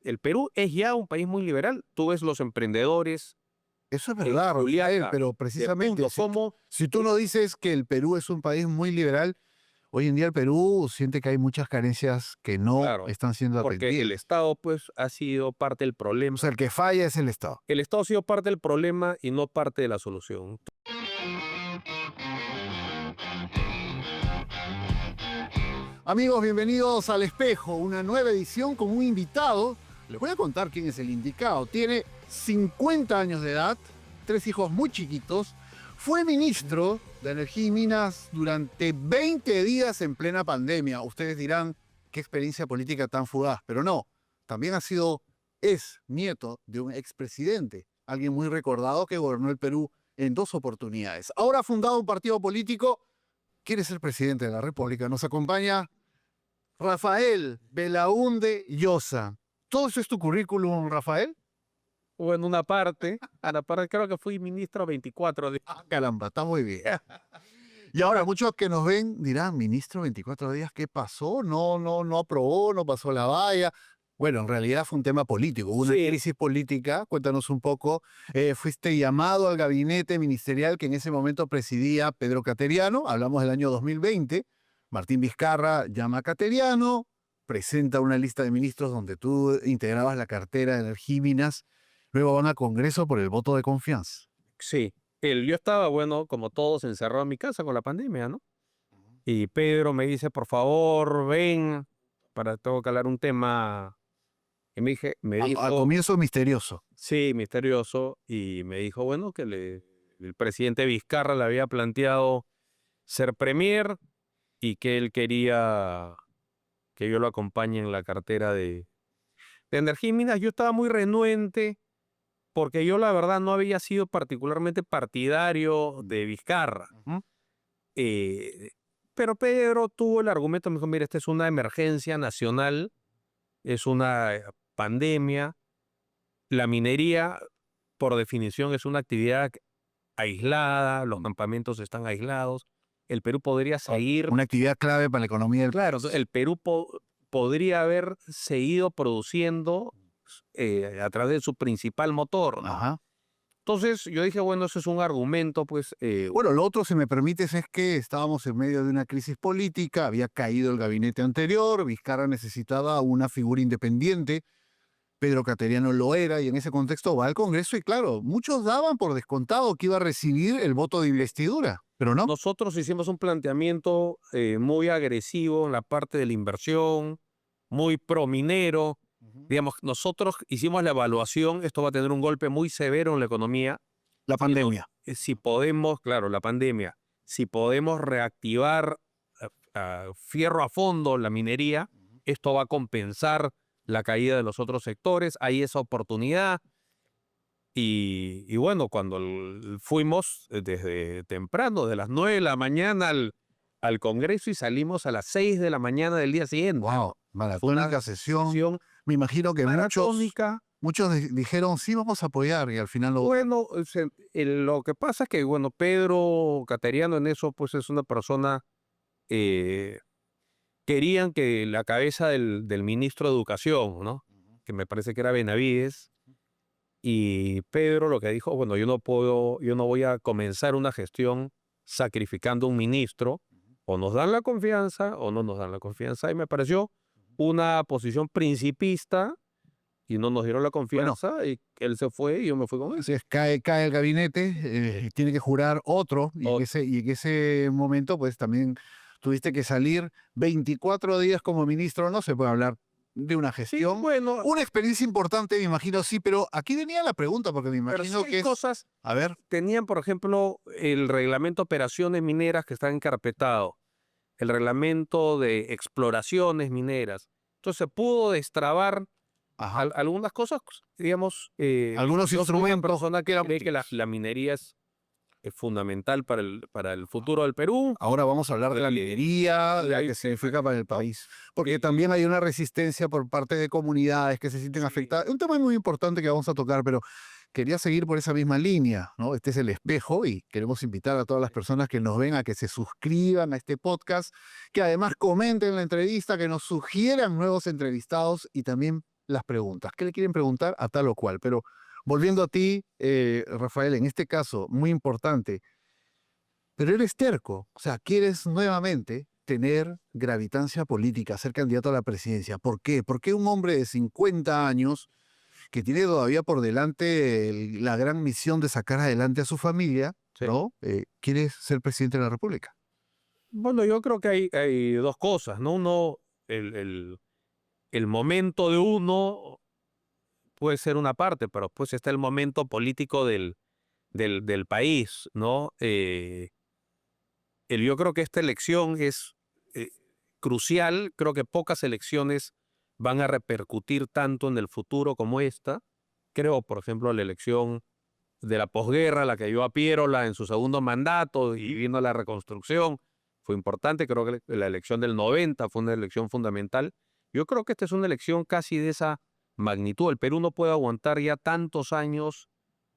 el Perú es ya un país muy liberal. Tú ves los emprendedores. Eso es verdad, Rafael, pero precisamente si tú no dices que el Perú es un país muy liberal, hoy en día el Perú siente que hay muchas carencias que no están siendo atendidas. Porque el Estado pues ha sido parte del problema. O sea, el que falla es el Estado. El Estado ha sido parte del problema y no parte de la solución. Amigos, bienvenidos al Espejo, una nueva edición con un invitado. Les voy a contar quién es el indicado. Tiene 50 años de edad, 3 hijos muy chiquitos. Fue ministro de Energía y Minas durante 20 días en plena pandemia. Ustedes dirán, qué experiencia política tan fugaz. Pero no, también es nieto de un expresidente, alguien muy recordado que gobernó el Perú en 2 oportunidades. Ahora ha fundado un partido político, quiere ser presidente de la República. Nos acompaña Rafael Belaúnde Llosa. ¿Todo eso es tu currículum, Rafael? Bueno, una parte creo que fui ministro 24 días. Ah, caramba, está muy bien. Y ahora muchos que nos ven dirán, ministro 24 días, ¿qué pasó? No aprobó, no pasó la valla. Bueno, en realidad fue un tema político, hubo una crisis política. Cuéntanos un poco. Fuiste llamado al gabinete ministerial que en ese momento presidía Pedro Cateriano. Hablamos del año 2020. Martín Vizcarra llama a Cateriano, presenta una lista de ministros donde tú integrabas la cartera de Energía y Minas. Luego van a Congreso por el voto de confianza. Sí. Yo estaba, bueno, como todos, encerrado en mi casa con la pandemia, ¿no? Y Pedro me dice, por favor, ven, tengo que hablar un tema. Y me dijo... Al comienzo misterioso. Sí, misterioso. Y me dijo, bueno, que el presidente Vizcarra le había planteado ser premier y que él quería que yo lo acompañe en la cartera de Energía y Minas. Yo estaba muy renuente porque yo la verdad no había sido particularmente partidario de Vizcarra. Pero Pedro tuvo el argumento, me dijo, mira, esta es una emergencia nacional, es una pandemia. La minería, por definición, es una actividad aislada, los campamentos están aislados. El Perú podría seguir... Una actividad clave para la economía del país. Claro, el Perú podría haber seguido produciendo a través de su principal motor, ¿no? Ajá. Entonces yo dije, bueno, ese es un argumento, pues... Bueno, lo otro, si me permites, es que estábamos en medio de una crisis política, había caído el gabinete anterior, Vizcarra necesitaba una figura independiente, Pedro Cateriano lo era, y en ese contexto va al Congreso, y claro, muchos daban por descontado que iba a recibir el voto de investidura, pero no. Nosotros hicimos un planteamiento muy agresivo en la parte de la inversión, muy prominero. Digamos, nosotros hicimos la evaluación, esto va a tener un golpe muy severo en la economía. La pandemia. Si podemos, claro, la pandemia, si podemos reactivar fierro a fondo la minería, esto va a compensar la caída de los otros sectores, hay esa oportunidad. Y bueno, cuando fuimos desde temprano, de las 9 de la mañana al Congreso, y salimos a las 6 de la mañana del día siguiente. ¡Wow! Maratónica sesión. Me imagino que muchos dijeron, sí, vamos a apoyar, y al final lo... Bueno, lo que pasa es que, bueno, Pedro Cateriano en eso, pues es una persona... querían que la cabeza del ministro de Educación, ¿no? Que me parece que era Benavides. Y Pedro lo que dijo, bueno, yo no voy a comenzar una gestión sacrificando un ministro. O nos dan la confianza o no nos dan la confianza. Y me pareció una posición principista, y no nos dieron la confianza, y él se fue y yo me fui con él. Entonces cae el gabinete, tiene que jurar otro, y en ese momento pues también tuviste que salir 24 días como ministro. No se puede hablar de una gestión. Sí, bueno, una experiencia importante, me imagino, sí, pero aquí venía la pregunta, porque me imagino que cosas. A ver. Tenían, por ejemplo, el reglamento de operaciones mineras que está encarpetado, el reglamento de exploraciones mineras. Entonces se pudo destrabar algunas cosas, digamos. Algunos instrumentos. Una persona que cree que la minería es fundamental para el futuro del Perú. Ahora vamos a hablar de la minería, de lo que significa para el país. Porque también hay una resistencia por parte de comunidades que se sienten afectadas. Es un tema muy importante que vamos a tocar, pero quería seguir por esa misma línea, ¿no? Este es El Espejo, y queremos invitar a todas las personas que nos ven a que se suscriban a este podcast, que además comenten la entrevista, que nos sugieran nuevos entrevistados, y también las preguntas. ¿Qué le quieren preguntar a tal o cual? Pero volviendo a ti, Rafael, en este caso, muy importante, pero eres terco, o sea, quieres nuevamente tener gravitancia política, ser candidato a la presidencia. ¿Por qué? ¿Por qué un hombre de 50 años que tiene todavía por delante la gran misión de sacar adelante a su familia, Sí. ¿no? Quiere ser presidente de la República? Bueno, yo creo que hay dos cosas, ¿no? Uno, el momento de uno puede ser una parte, pero pues está el momento político del país, ¿no? Yo creo que esta elección es eh, crucial. Creo que pocas elecciones van a repercutir tanto en el futuro como esta. Creo, por ejemplo, la elección de la posguerra, la que dio a Pierola en su segundo mandato y vino la reconstrucción, fue importante. Creo que la elección del 90 fue una elección fundamental. Yo creo que esta es una elección casi de esa magnitud. El Perú no puede aguantar ya tantos años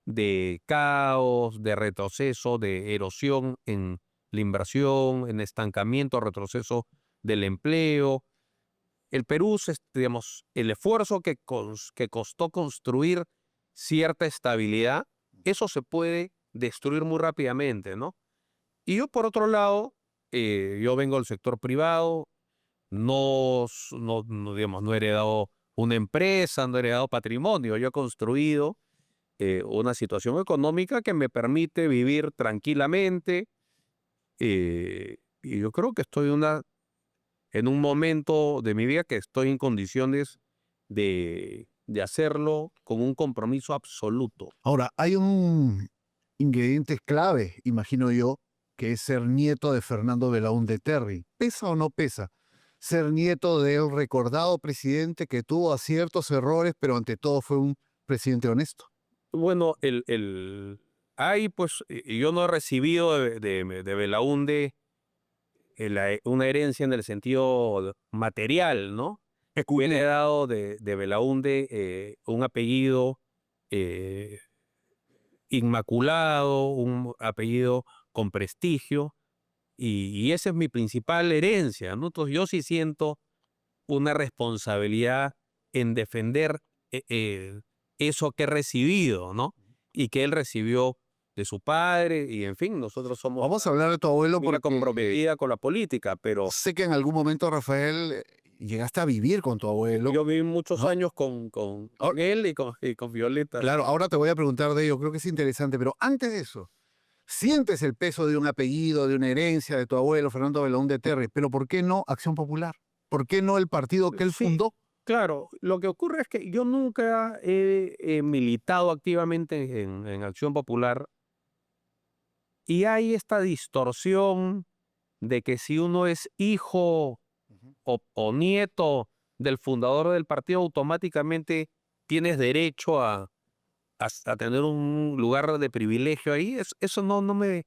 de caos, de retroceso, de erosión en la inversión, en estancamiento, retroceso del empleo. El Perú, digamos, el esfuerzo que costó construir cierta estabilidad, eso se puede destruir muy rápidamente, ¿no? Y yo, por otro lado, yo vengo del sector privado, digamos, no he heredado una empresa, no he heredado patrimonio. Yo he construido una situación económica que me permite vivir tranquilamente, y yo creo que estoy en un momento de mi vida que estoy en condiciones de hacerlo con un compromiso absoluto. Ahora, hay un ingrediente clave, imagino yo, que es ser nieto de Fernando Belaúnde Terry. ¿Pesa o no pesa ser nieto del recordado presidente que tuvo aciertos, errores, pero ante todo fue un presidente honesto? Bueno, pues, yo no he recibido de Belaúnde una herencia en el sentido material, ¿no? Me he dado de Belaúnde un apellido eh, inmaculado, un apellido con prestigio, y esa es mi principal herencia, ¿no? Entonces yo sí siento una responsabilidad en defender eso que he recibido, ¿no? Y que él recibió de su padre, y en fin, nosotros somos Vamos a hablar de tu abuelo muy porque comprometida con la política, pero sé que en algún momento, Rafael, llegaste a vivir con tu abuelo. yo viví muchos ¿No? años con Ahora- él y con Violeta. Claro, ahora te voy a preguntar de ello, creo que es interesante, pero antes de eso, sientes el peso de un apellido, de una herencia de tu abuelo, Fernando Belaúnde Terry, pero ¿por qué no Acción Popular? ¿Por qué no el partido que él Sí, fundó? claro, lo que ocurre es que yo nunca he militado activamente en Acción Popular, y hay esta distorsión de que si uno es hijo o nieto del fundador del partido, automáticamente tienes derecho a tener un lugar de privilegio ahí. Eso no me...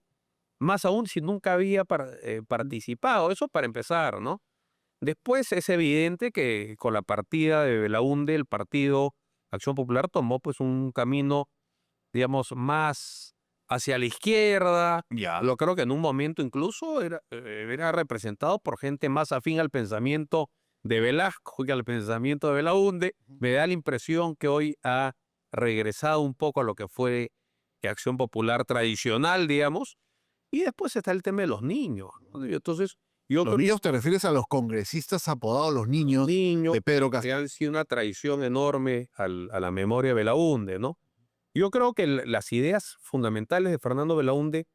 Más aún si nunca había participado. Eso para empezar, ¿no? Después es evidente que con la partida de Belaúnde, el partido Acción Popular tomó pues un camino, digamos, más hacia la izquierda. Ya. Lo creo que en un momento incluso era representado por gente más afín al pensamiento de Velasco que al pensamiento de Belaúnde. Me da la impresión que hoy ha regresado un poco a lo que fue Acción Popular tradicional, digamos. Y después está el tema de los niños, ¿no? Y entonces, yo Los creo niños te refieres a los congresistas apodados los niños niños de Pedro que Castillo. han sido una traición enorme a la memoria de Belaúnde, ¿no? Yo creo que las ideas fundamentales de Fernando Belaúnde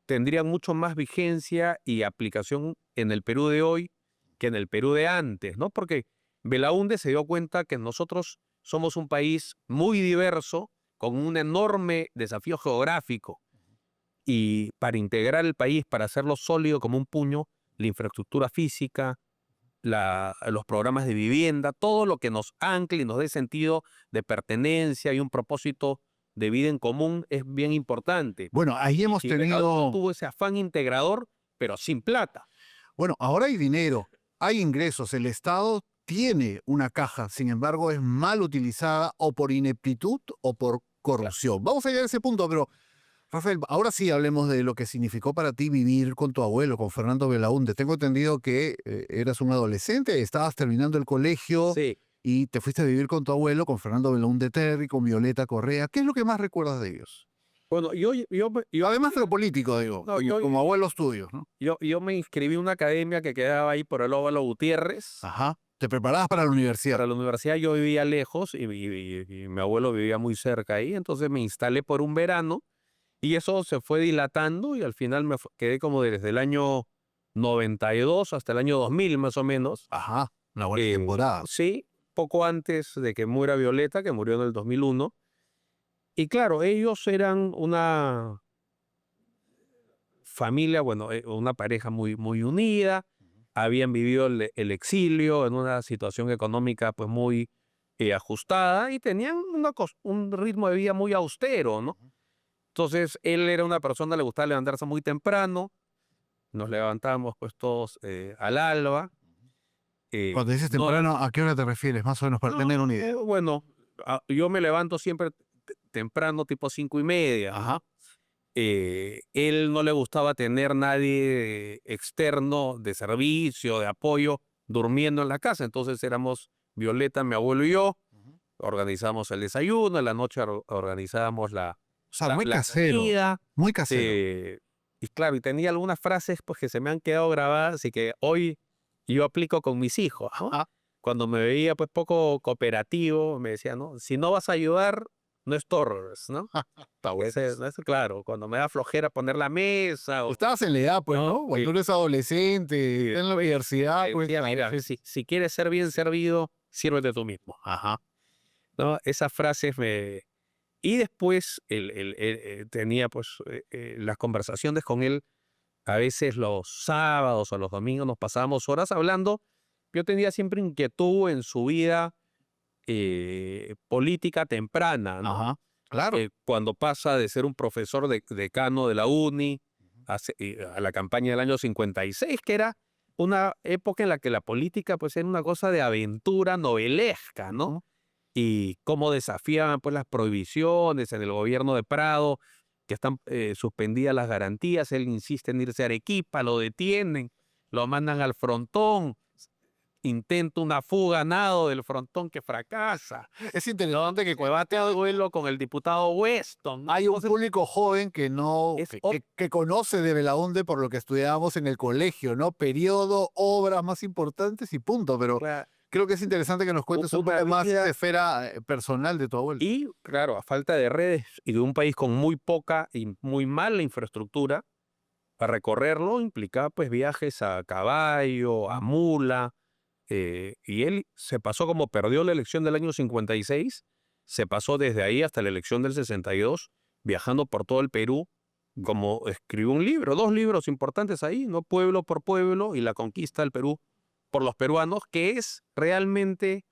tendrían mucho más vigencia y aplicación en el Perú de hoy que en el Perú de antes, ¿no? Porque Belaúnde se dio cuenta que nosotros somos un país muy diverso, con un enorme desafío geográfico, y para integrar el país, para hacerlo sólido como un puño, la infraestructura física, los programas de vivienda, todo lo que nos ancle y nos dé sentido de pertenencia y un propósito de vida en común es bien importante. Bueno, ahí hemos Y Belaúnde tenido... tuvo ese afán integrador, pero sin plata. Bueno, ahora hay dinero, hay ingresos, el Estado tiene una caja, sin embargo es mal utilizada o por ineptitud o por corrupción. Vamos a llegar a ese punto, pero Rafael, ahora sí hablemos de lo que significó para ti vivir con tu abuelo, con Fernando Belaúnde. Tengo entendido que eras un adolescente, estabas terminando el colegio Sí. y te fuiste a vivir con tu abuelo, con Fernando Belaúnde Terry, con Violeta Correa. ¿Qué es lo que más recuerdas de ellos? Bueno, Además de lo político, digo, no, yo, como abuelos tuyos, ¿no? yo me inscribí en una academia que quedaba ahí por el Óvalo Gutiérrez. Ajá. Te preparabas para la universidad. Para la universidad yo vivía lejos y mi abuelo vivía muy cerca ahí, entonces me instalé por un verano y eso se fue dilatando y al final quedé como desde el año 92 hasta el año 2000 más o menos. Ajá. Una buena temporada. Sí, poco antes de que muera Violeta, que murió en el 2001. Y claro, ellos eran una familia, bueno, una pareja muy unida, habían vivido el exilio en una situación económica pues muy ajustada y tenían un ritmo de vida muy austero, ¿no? Entonces, él era una persona, le gustaba levantarse muy temprano, nos levantábamos pues todos al alba. Cuando dices No, temprano, ¿a qué hora te refieres? Más o menos para tener una idea. bueno, yo me levanto siempre temprano, tipo 5:30, ¿no? Ajá. Él no le gustaba tener nadie externo de servicio, de apoyo, durmiendo en la casa. Entonces éramos Violeta, mi abuelo y yo. Organizamos el desayuno, en la noche organizábamos O sea, muy la casero. comida. Muy casero. Y claro, y tenía algunas frases pues, que se me han quedado grabadas y que hoy yo aplico con mis hijos, ¿no? Ah, Cuando me veía pues poco cooperativo, me decía, ¿no? Si no vas a ayudar, no estorbes, ¿no? está bueno. Eso, claro, cuando me da flojera poner la mesa o Estabas en la edad, pues, ¿no? Cuando eres adolescente, en la universidad, pues. decía, mira, si quieres ser bien servido, sírvete tú mismo. Ajá. ¿No? Esas frases me... Y después tenía pues las conversaciones con él, a veces los sábados o los domingos nos pasábamos horas hablando. Yo tenía siempre inquietud en su vida política temprana, ¿no? Ajá. Claro. Cuando pasa de ser un profesor decano de la UNI a la campaña del año 56, que era una época en la que la política pues era una cosa de aventura novelesca, ¿no? Y cómo desafiaban pues las prohibiciones en el gobierno de Prado, que están suspendidas las garantías. Él insiste en irse a Arequipa, lo detienen, lo mandan al frontón, intenta una fuga nado del frontón que fracasa. Es interesante que cuando Bate a duelo con el diputado Weston, ¿no? hay un Entonces, público joven que no, es que conoce de Belaúnde por lo que estudiábamos en el colegio, ¿no? Periodo, obras más importantes y punto. Pero otra... creo que es interesante que nos cuentes un una poco más vida- de esfera personal de tu abuelo. Y claro, a falta de redes y de un país con muy poca y muy mala infraestructura, para recorrerlo implicaba pues viajes a caballo, a mula, y él se pasó, como perdió la elección del año 56, se pasó desde ahí hasta la elección del 62, viajando por todo el Perú, como escribió un libro, 2 libros importantes ahí, ¿no? Pueblo por Pueblo y La Conquista del Perú por los peruanos, que es realmente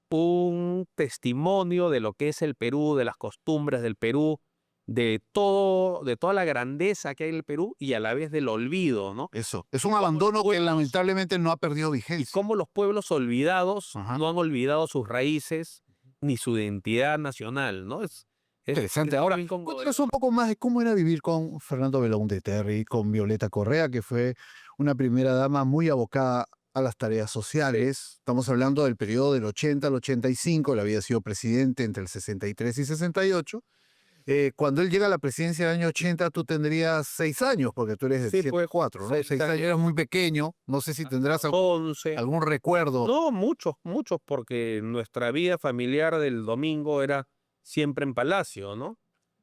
un testimonio de lo que es el Perú, de las costumbres del Perú, de todo, de toda la grandeza que hay en el Perú y a la vez del olvido, ¿no? Eso. Es un abandono que lamentablemente no ha perdido Y vigencia. cómo los pueblos olvidados Ajá. no han olvidado sus raíces ni su identidad nacional, ¿no? Es Interesante. Ahora, bien cuéntanos un poco más de cómo era vivir con Fernando Belaúnde Terry, con Violeta Correa, que fue una primera dama muy abocada a las tareas sociales. Estamos hablando del periodo del 80 al 85, él había sido presidente entre el 63 y 68. Cuando él llega a la presidencia del año 80, tú tendrías 6 años, porque tú eres de Sí, pues, 74, ¿no? 6 6 años, eras muy pequeño. No sé si tendrás 11. algún recuerdo. No, muchos, porque nuestra vida familiar del domingo era siempre en Palacio, ¿no?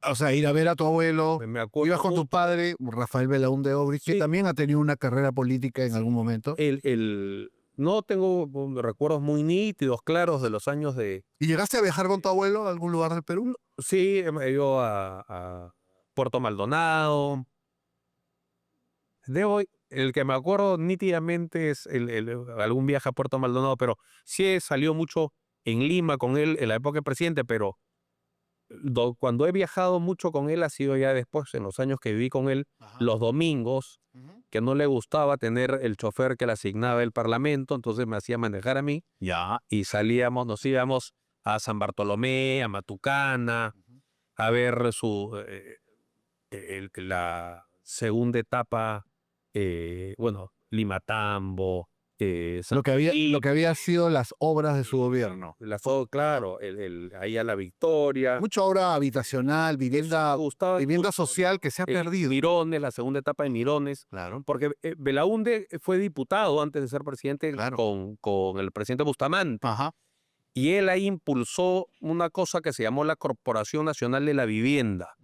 O sea, ir a ver a tu abuelo. Me acuerdo Ibas con tu mucho. padre, Rafael Belaúnde Obrich, que Sí. también ha tenido una carrera política en algún momento. No tengo recuerdos muy nítidos, claros de los años de... ¿Y llegaste a viajar con tu abuelo a algún lugar del Perú? Sí, he ido a Puerto Maldonado. El que me acuerdo nítidamente es algún viaje a Puerto Maldonado, pero sí he salido mucho en Lima con él en la época de presidente, pero cuando he viajado mucho con él ha sido ya después, en los años que viví con él, los domingos, que no le gustaba tener el chofer que le asignaba el Parlamento, entonces me hacía manejar a mí Ya. y nos íbamos a San Bartolomé, a Matucana, a ver la segunda etapa, bueno, Limatambo, Lo que había sido las obras de su gobierno. Claro, ahí a La Victoria. Mucha obra habitacional, vivienda, vivienda mucho. social que se ha perdido. Mirones, la segunda etapa de Mirones. Claro. Porque Belaúnde fue diputado antes de ser presidente Claro. con el presidente Bustamante. Ajá. Y él ahí impulsó una cosa que se llamó la Corporación Nacional de la Vivienda.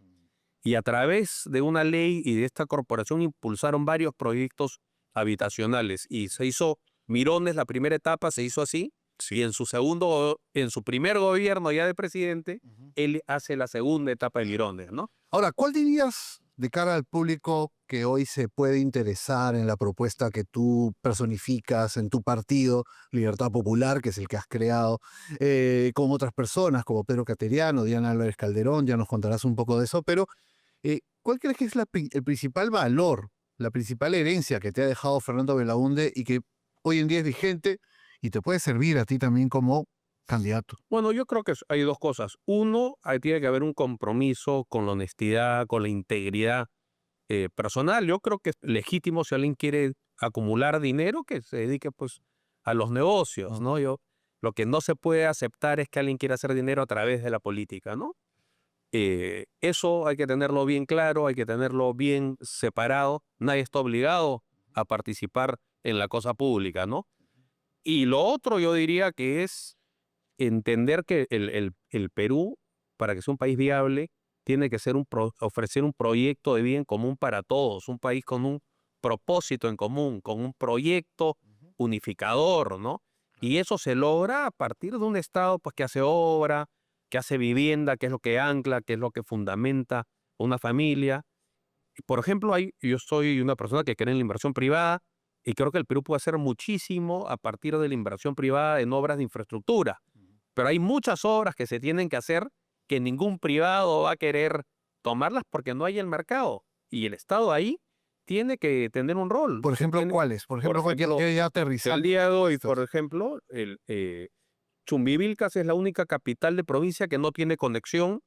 Y a través de una ley y de esta corporación impulsaron varios proyectos habitacionales. Y se hizo Mirones, la primera etapa se hizo así. Y en su primer gobierno ya de presidente, él hace la segunda etapa de Mirones, ¿no? Ahora, ¿cuál dirías de cara al público que hoy se puede interesar en la propuesta que tú personificas en tu partido, Libertad Popular, que es el que has creado, con otras personas como Pedro Cateriano, Diana Álvarez Calderón? Ya nos contarás un poco de eso, pero ¿cuál crees que es el principal valor, la principal herencia que te ha dejado Fernando Belaúnde y que hoy en día es vigente y te puede servir a ti también como candidato? Bueno, yo creo que hay dos cosas. Uno, ahí tiene que haber un compromiso con la honestidad, con la integridad personal. Yo creo que es legítimo si alguien quiere acumular dinero, que se dedique pues a los negocios, ¿no? Lo que no se puede aceptar es que alguien quiera hacer dinero a través de la política, ¿no? Eso hay que tenerlo bien claro, hay que tenerlo bien separado. Nadie está obligado a participar en la cosa pública, ¿no? Y lo otro yo diría que es entender que el Perú, para que sea un país viable, tiene que ser ofrecer un proyecto de bien común para todos, un país con un propósito en común, con un proyecto unificador, ¿no? Y eso se logra a partir de un Estado pues, que hace obra, que hace vivienda, que es lo que ancla, que es lo que fundamenta una familia. Por ejemplo, yo soy una persona que cree en la inversión privada y creo que el Perú puede hacer muchísimo a partir de la inversión privada en obras de infraestructura. Pero hay muchas obras que se tienen que hacer que ningún privado va a querer tomarlas porque no hay el mercado. Y el Estado ahí tiene que tener un rol. Por ejemplo, ¿cuáles? Por ejemplo, ya aterrizar. El día de hoy, por ejemplo, Chumbivilcas es la única capital de provincia que no tiene conexión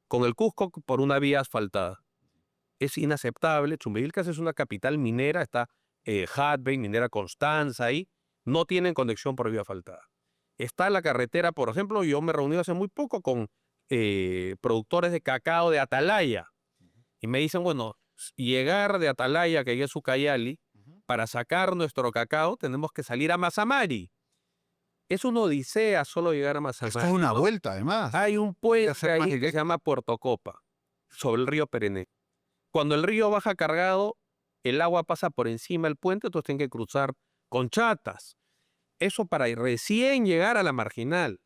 con el Cusco por una vía asfaltada. Es inaceptable. Chumbivilcas es una capital minera, está Jadwe, Minera Constanza ahí, no tienen conexión por vía asfaltada. Está la carretera, por ejemplo, yo me reuní hace muy poco con productores de cacao de Atalaya y me dicen, bueno, llegar de Atalaya, que es Ucayali, para sacar nuestro cacao tenemos que salir a Mazamari. Es una odisea solo llegar a Mazamari. Esto es una vuelta, además. Hay un puente ahí que se llama Puerto Copa, sobre el río Perené. Cuando el río baja cargado, el agua pasa por encima del puente, entonces tienen que cruzar con chatas. Eso para recién llegar a la marginal.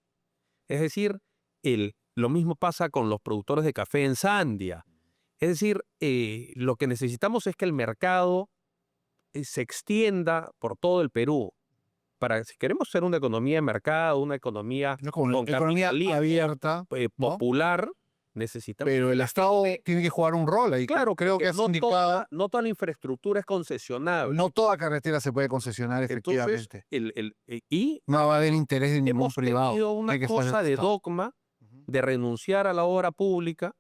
Es decir, lo mismo pasa con los productores de café en Sandia. Es decir, lo que necesitamos es que el mercado se extienda por todo el Perú. Si queremos ser una economía de mercado, una economía abierta, popular, necesitamos... Pero el Estado tiene que jugar un rol ahí. Claro, creo que no toda la infraestructura es concesionable. No toda carretera se puede concesionar, efectivamente. Y no va a haber interés de ningún privado. Hemos tenido una cosa de dogma de renunciar a la obra pública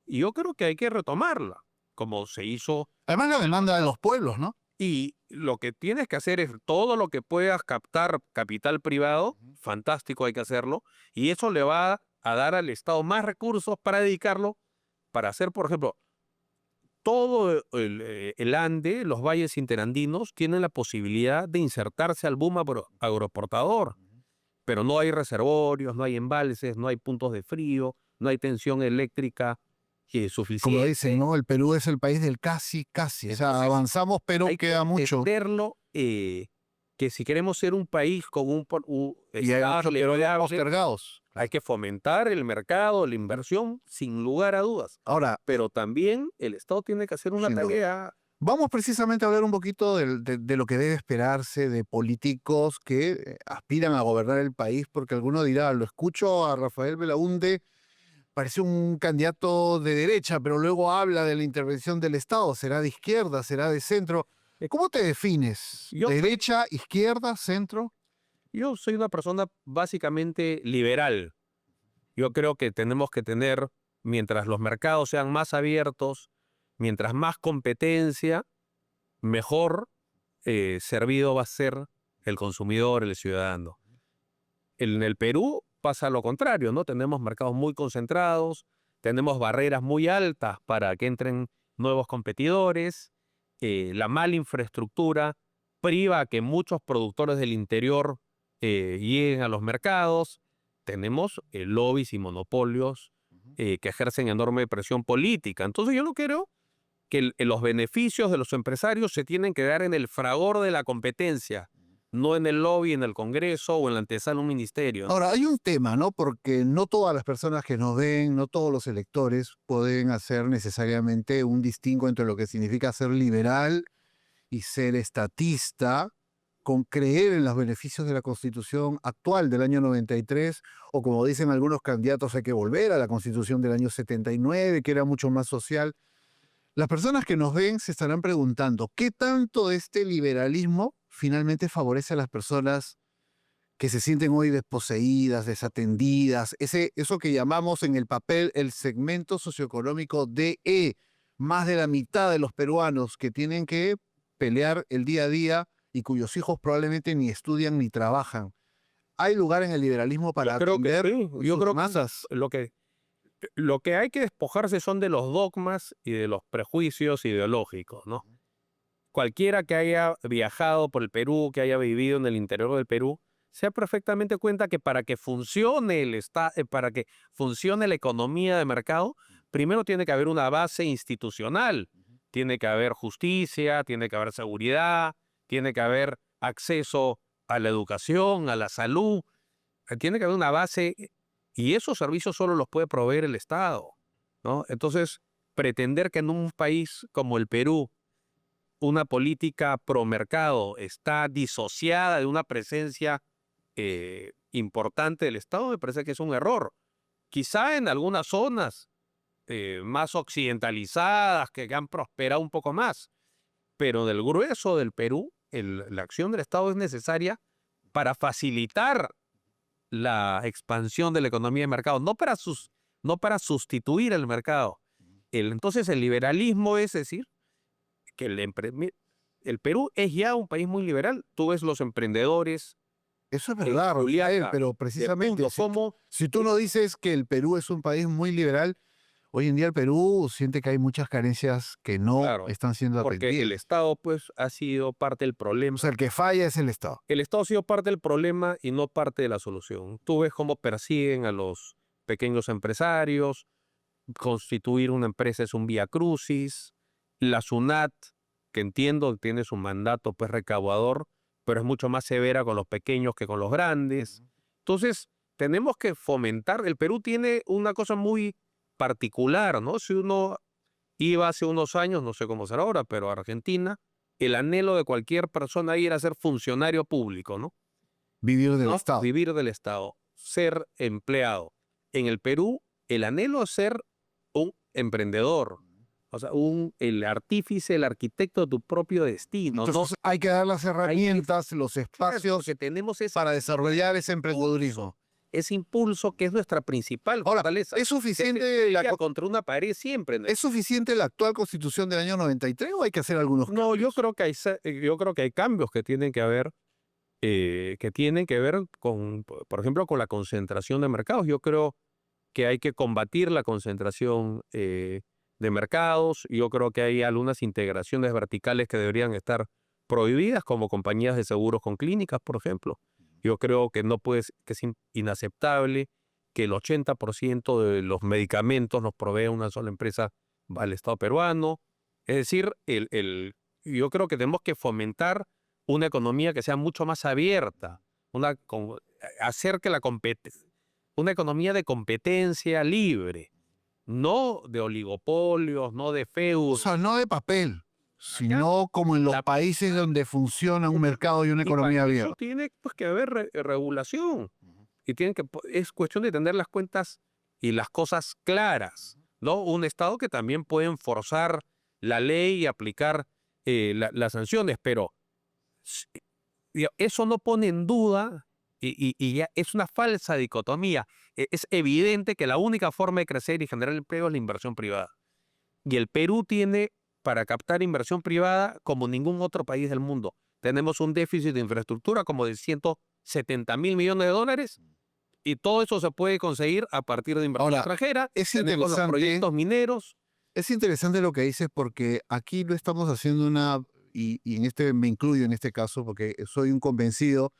y yo creo que hay que retomarla, como se hizo. Además la demanda de los pueblos, ¿no? Y lo que tienes que hacer es todo lo que puedas captar capital privado, fantástico, hay que hacerlo, y eso le va a dar al Estado más recursos para dedicarlo para hacer, por ejemplo, todo el Ande, los valles interandinos, tienen la posibilidad de insertarse al boom agroexportador, pero no hay reservorios, no hay embalses, no hay puntos de frío, no hay tensión eléctrica suficiente. Como dicen, ¿no? El Perú es el país del casi. Entonces, o sea, avanzamos, pero queda mucho. Hay que entenderlo, que si queremos ser un país con y hay postergados. Hay que fomentar el mercado, la inversión, sin lugar a dudas. Ahora, pero también el Estado tiene que hacer una tarea. Vamos precisamente a hablar un poquito de lo que debe esperarse de políticos que aspiran a gobernar el país, porque alguno dirá, lo escucho a Rafael Belaúnde, parece un candidato de derecha, pero luego habla de la intervención del Estado. ¿Será de izquierda? ¿Será de centro? ¿Cómo te defines? ¿Derecha, izquierda, centro? Yo soy una persona básicamente liberal. Yo creo que tenemos que tener, mientras los mercados sean más abiertos, mientras más competencia, mejor servido va a ser el consumidor, el ciudadano. En el Perú pasa lo contrario, ¿no? Tenemos mercados muy concentrados, tenemos barreras muy altas para que entren nuevos competidores, la mala infraestructura priva a que muchos productores del interior lleguen a los mercados, tenemos lobbies y monopolios que ejercen enorme presión política. Entonces yo no creo que los beneficios de los empresarios se tienen que dar en el fragor de la competencia, no en el lobby, en el Congreso o en la antesala de un ministerio. Ahora, hay un tema, ¿no? Porque no todas las personas que nos ven, no todos los electores pueden hacer necesariamente un distingo entre lo que significa ser liberal y ser estatista, con creer en los beneficios de la Constitución actual del año 93, o como dicen algunos candidatos, hay que volver a la Constitución del año 79, que era mucho más social. Las personas que nos ven se estarán preguntando, ¿qué tanto de este liberalismo finalmente favorece a las personas que se sienten hoy desposeídas, desatendidas? Eso que llamamos en el papel el segmento socioeconómico DE, más de la mitad de los peruanos que tienen que pelear el día a día y cuyos hijos probablemente ni estudian ni trabajan. ¿Hay lugar en el liberalismo para atender Yo sus creo masas? que lo que hay que despojarse son de los dogmas y de los prejuicios ideológicos, ¿no? Cualquiera que haya viajado por el Perú, que haya vivido en el interior del Perú, se da perfectamente cuenta que para que funcione para que funcione la economía de mercado, primero tiene que haber una base institucional, tiene que haber justicia, tiene que haber seguridad, tiene que haber acceso a la educación, a la salud, tiene que haber una base y esos servicios solo los puede proveer el Estado, ¿no? Entonces, pretender que en un país como el Perú una política pro mercado está disociada de una presencia importante del Estado, me parece que es un error. Quizá en algunas zonas más occidentalizadas que han prosperado un poco más, pero del grueso del Perú, la acción del Estado es necesaria para facilitar la expansión de la economía de mercado, no para sustituir el mercado. Entonces el liberalismo es decir, que el Perú es ya un país muy liberal. Tú ves los emprendedores. Eso es verdad, Rafael, pero precisamente si tú no dices que el Perú es un país muy liberal, hoy en día el Perú siente que hay muchas carencias que no están siendo atendidas. Porque el Estado pues ha sido parte del problema. O sea, el que falla es el Estado. El Estado ha sido parte del problema y no parte de la solución. Tú ves cómo persiguen a los pequeños empresarios, constituir una empresa es un vía crucis, la SUNAT, que entiendo tiene su mandato pues recaudador, pero es mucho más severa con los pequeños que con los grandes. Entonces, tenemos que fomentar. El Perú tiene una cosa muy particular, ¿no? Si uno iba hace unos años, no sé cómo será ahora, pero a Argentina, el anhelo de cualquier persona ahí era ser funcionario público, ¿no? Vivir del Estado. Vivir del Estado, ser empleado. En el Perú, el anhelo es ser un emprendedor, o sea, el artífice, el arquitecto de tu propio destino. Entonces hay que dar las herramientas, los espacios que tenemos para desarrollar ese emprendedurismo. Ese impulso que es nuestra principal fortaleza. ¿Es suficiente contra una pared siempre? ¿Es suficiente la actual Constitución del año 93 o hay que hacer algunos cambios? No, yo creo que hay cambios que tienen que haber, con, por ejemplo, con la concentración de mercados. Yo creo que hay que combatir la concentración de mercados. Yo creo que hay algunas integraciones verticales que deberían estar prohibidas, como compañías de seguros con clínicas, por ejemplo. Yo creo que que es inaceptable que el 80% de los medicamentos los provea una sola empresa al Estado peruano. Es decir, yo creo que tenemos que fomentar una economía que sea mucho más abierta, hacer que una economía de competencia libre, no de oligopolios, no de feudos. O sea, no de papel, sino como en los países donde funciona un mercado y una economía abierta. Eso tiene pues, que haber regulación. Y es cuestión de tener las cuentas y las cosas claras, ¿no? Un Estado que también puede enforzar la ley y aplicar las sanciones, pero eso no pone en duda y ya es una falsa dicotomía. Es evidente que la única forma de crecer y generar empleo es la inversión privada. Y el Perú tiene para captar inversión privada como ningún otro país del mundo. tenemos un déficit de infraestructura como de 170.000 millones de dólares y todo eso se puede conseguir a partir de inversión Ahora, extranjera. es Tenemos los interesante. proyectos mineros. Es interesante lo que dices porque aquí lo estamos haciendo y en este me incluyo en este caso porque soy un convencido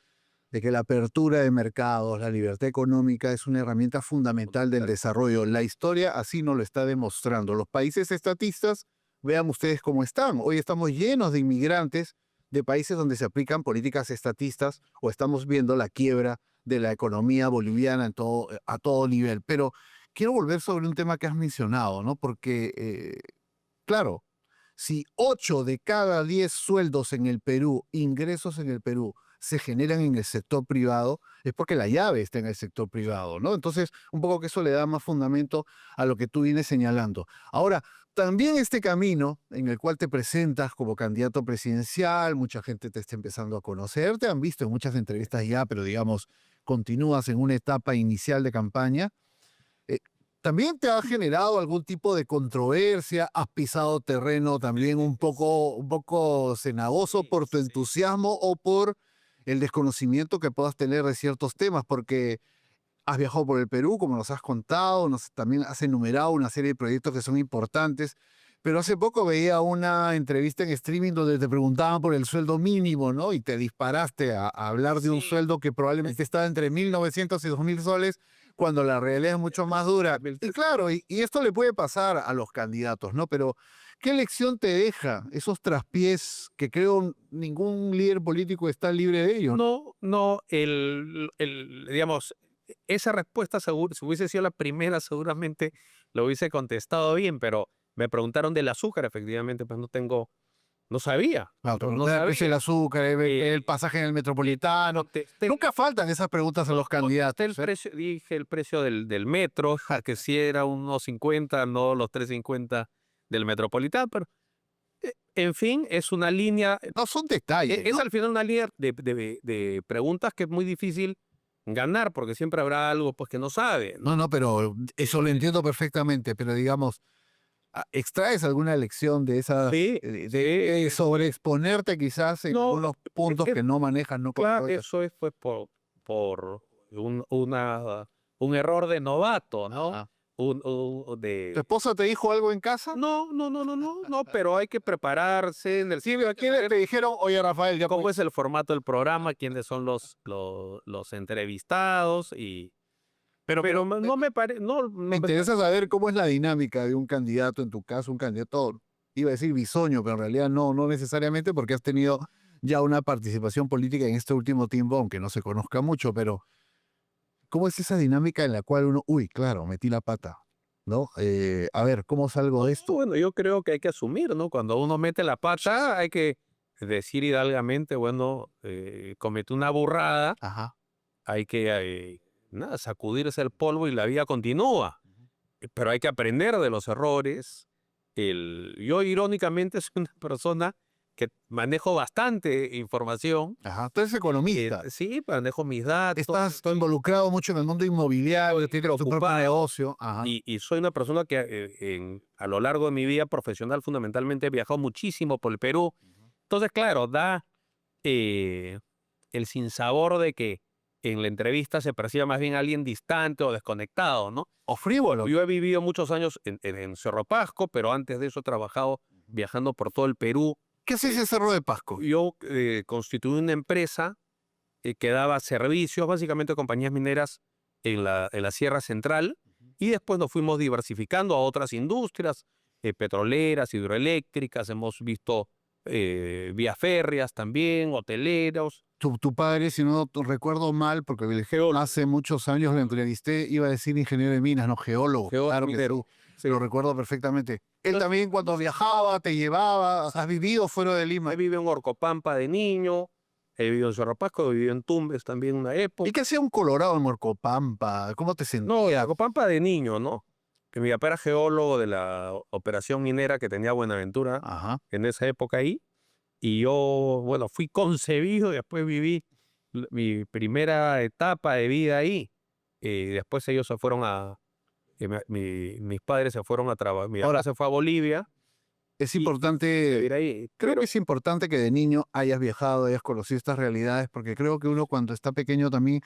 de que la apertura de mercados, la libertad económica es una herramienta fundamental del desarrollo. La historia así nos lo está demostrando. Los países estatistas, vean ustedes cómo están. Hoy estamos llenos de inmigrantes de países donde se aplican políticas estatistas o estamos viendo la quiebra de la economía boliviana a todo nivel. Pero quiero volver sobre un tema que has mencionado, ¿no? Porque, claro, si 8 de cada 10 sueldos en el Perú, ingresos en el Perú, se generan en el sector privado, es porque la llave está en el sector privado, ¿no? Entonces, un poco que eso le da más fundamento a lo que tú vienes señalando. Ahora, también este camino en el cual te presentas como candidato presidencial, mucha gente te está empezando a conocer, te han visto en muchas entrevistas ya, pero digamos, continúas en una etapa inicial de campaña. ¿También te ha generado algún tipo de controversia? ¿Has pisado terreno también un poco cenagoso por tu entusiasmo o por el desconocimiento que puedas tener de ciertos temas? Porque has viajado por el Perú, como nos has contado, también has enumerado una serie de proyectos que son importantes, pero hace poco veía una entrevista en streaming donde te preguntaban por el sueldo mínimo, ¿no? Y te disparaste a hablar de un sueldo que probablemente está entre 1.900 y 2.000 soles, cuando la realidad es mucho más dura. Y claro, y esto le puede pasar a los candidatos, ¿no? Pero ¿qué lección te deja esos traspiés que creo ningún líder político está libre de ellos? No, digamos, esa respuesta, si hubiese sido la primera, seguramente lo hubiese contestado bien, pero me preguntaron del azúcar, efectivamente, pues no sabía. No El precio del sabía. azúcar, el pasaje en el metropolitano. Nunca faltan esas preguntas a los candidatos. Dije el precio del metro, que sí era unos 50, no los 3.50 del metropolitano, pero en fin, es una línea, No son detalles. es ¿no? al final una línea de preguntas que es muy difícil ganar, porque siempre habrá algo pues que no sabe, ¿no? No, pero eso lo entiendo perfectamente, pero digamos, ¿extraes alguna lección de esas, Sí, de sobreexponerte quizás en No, algunos puntos que no manejas, no claro, controlas? eso es pues por un error de novato, ¿no? Ajá. ¿Tu De esposa te dijo algo en casa? no, pero hay que prepararse en el Sí, aquí te dijeron, oye Rafael, ya cómo es el formato del programa, quiénes son los entrevistados pero no me parece, no, me interesa saber cómo es la dinámica de un candidato, en tu caso, un candidato, iba a decir bisoño, pero en realidad no necesariamente porque has tenido ya una participación política en este último tiempo, aunque no se conozca mucho, pero ¿cómo es esa dinámica en la cual uno, uy, claro, metí la pata, ¿no? A ver, ¿cómo salgo de esto? Bueno, yo creo que hay que asumir, ¿no? Cuando uno mete la pata, hay que decir hidalgamente, bueno, comete una burrada, Ajá. hay que nada, sacudirse el polvo y la vida continúa. Pero hay que aprender de los errores. Yo irónicamente soy una persona que manejo bastante información. Ajá. Tú eres economista. Sí, manejo mis datos. Estás involucrado mucho en el mundo inmobiliario, tienes tu propio preocupado. negocio. Ajá. Y soy una persona que a lo largo de mi vida profesional fundamentalmente he viajado muchísimo por el Perú. Entonces, claro, da el sinsabor de que en la entrevista se perciba más bien alguien distante o desconectado, ¿no? O frívolo. Yo he vivido muchos años en Cerro Pasco, pero antes de eso he trabajado viajando por todo el Perú. ¿Qué es ese Cerro de Pasco? Yo constituí una empresa que daba servicios, básicamente a compañías mineras en la Sierra Central, y después nos fuimos diversificando a otras industrias petroleras, hidroeléctricas, hemos visto vías férreas también, hoteleros. Tu padre, si no recuerdo mal, porque hace muchos años lo entrevisté, iba a decir ingeniero de minas, no geólogo. Claro que Minero. sí, lo recuerdo perfectamente. Él también cuando viajaba, te llevaba, has vivido fuera de Lima. He vivido en Orcopampa de niño, he vivido en Cerro Pasco, he vivido en Tumbes también una época. ¿Y qué hacía un colorado en Morcopampa? ¿Cómo te sentías? No, en Orcopampa de niño, ¿no? Que mi papá era geólogo de la operación minera que tenía Buenaventura Ajá. en esa época ahí. Y yo, bueno, fui concebido y después viví mi primera etapa de vida ahí. Después ellos se fueron mis padres se fueron a trabajar. Mi papá se fue a Bolivia Es y importante, vivir ahí. creo Pero que es importante que de niño hayas viajado, hayas conocido estas realidades, porque creo que uno cuando está pequeño también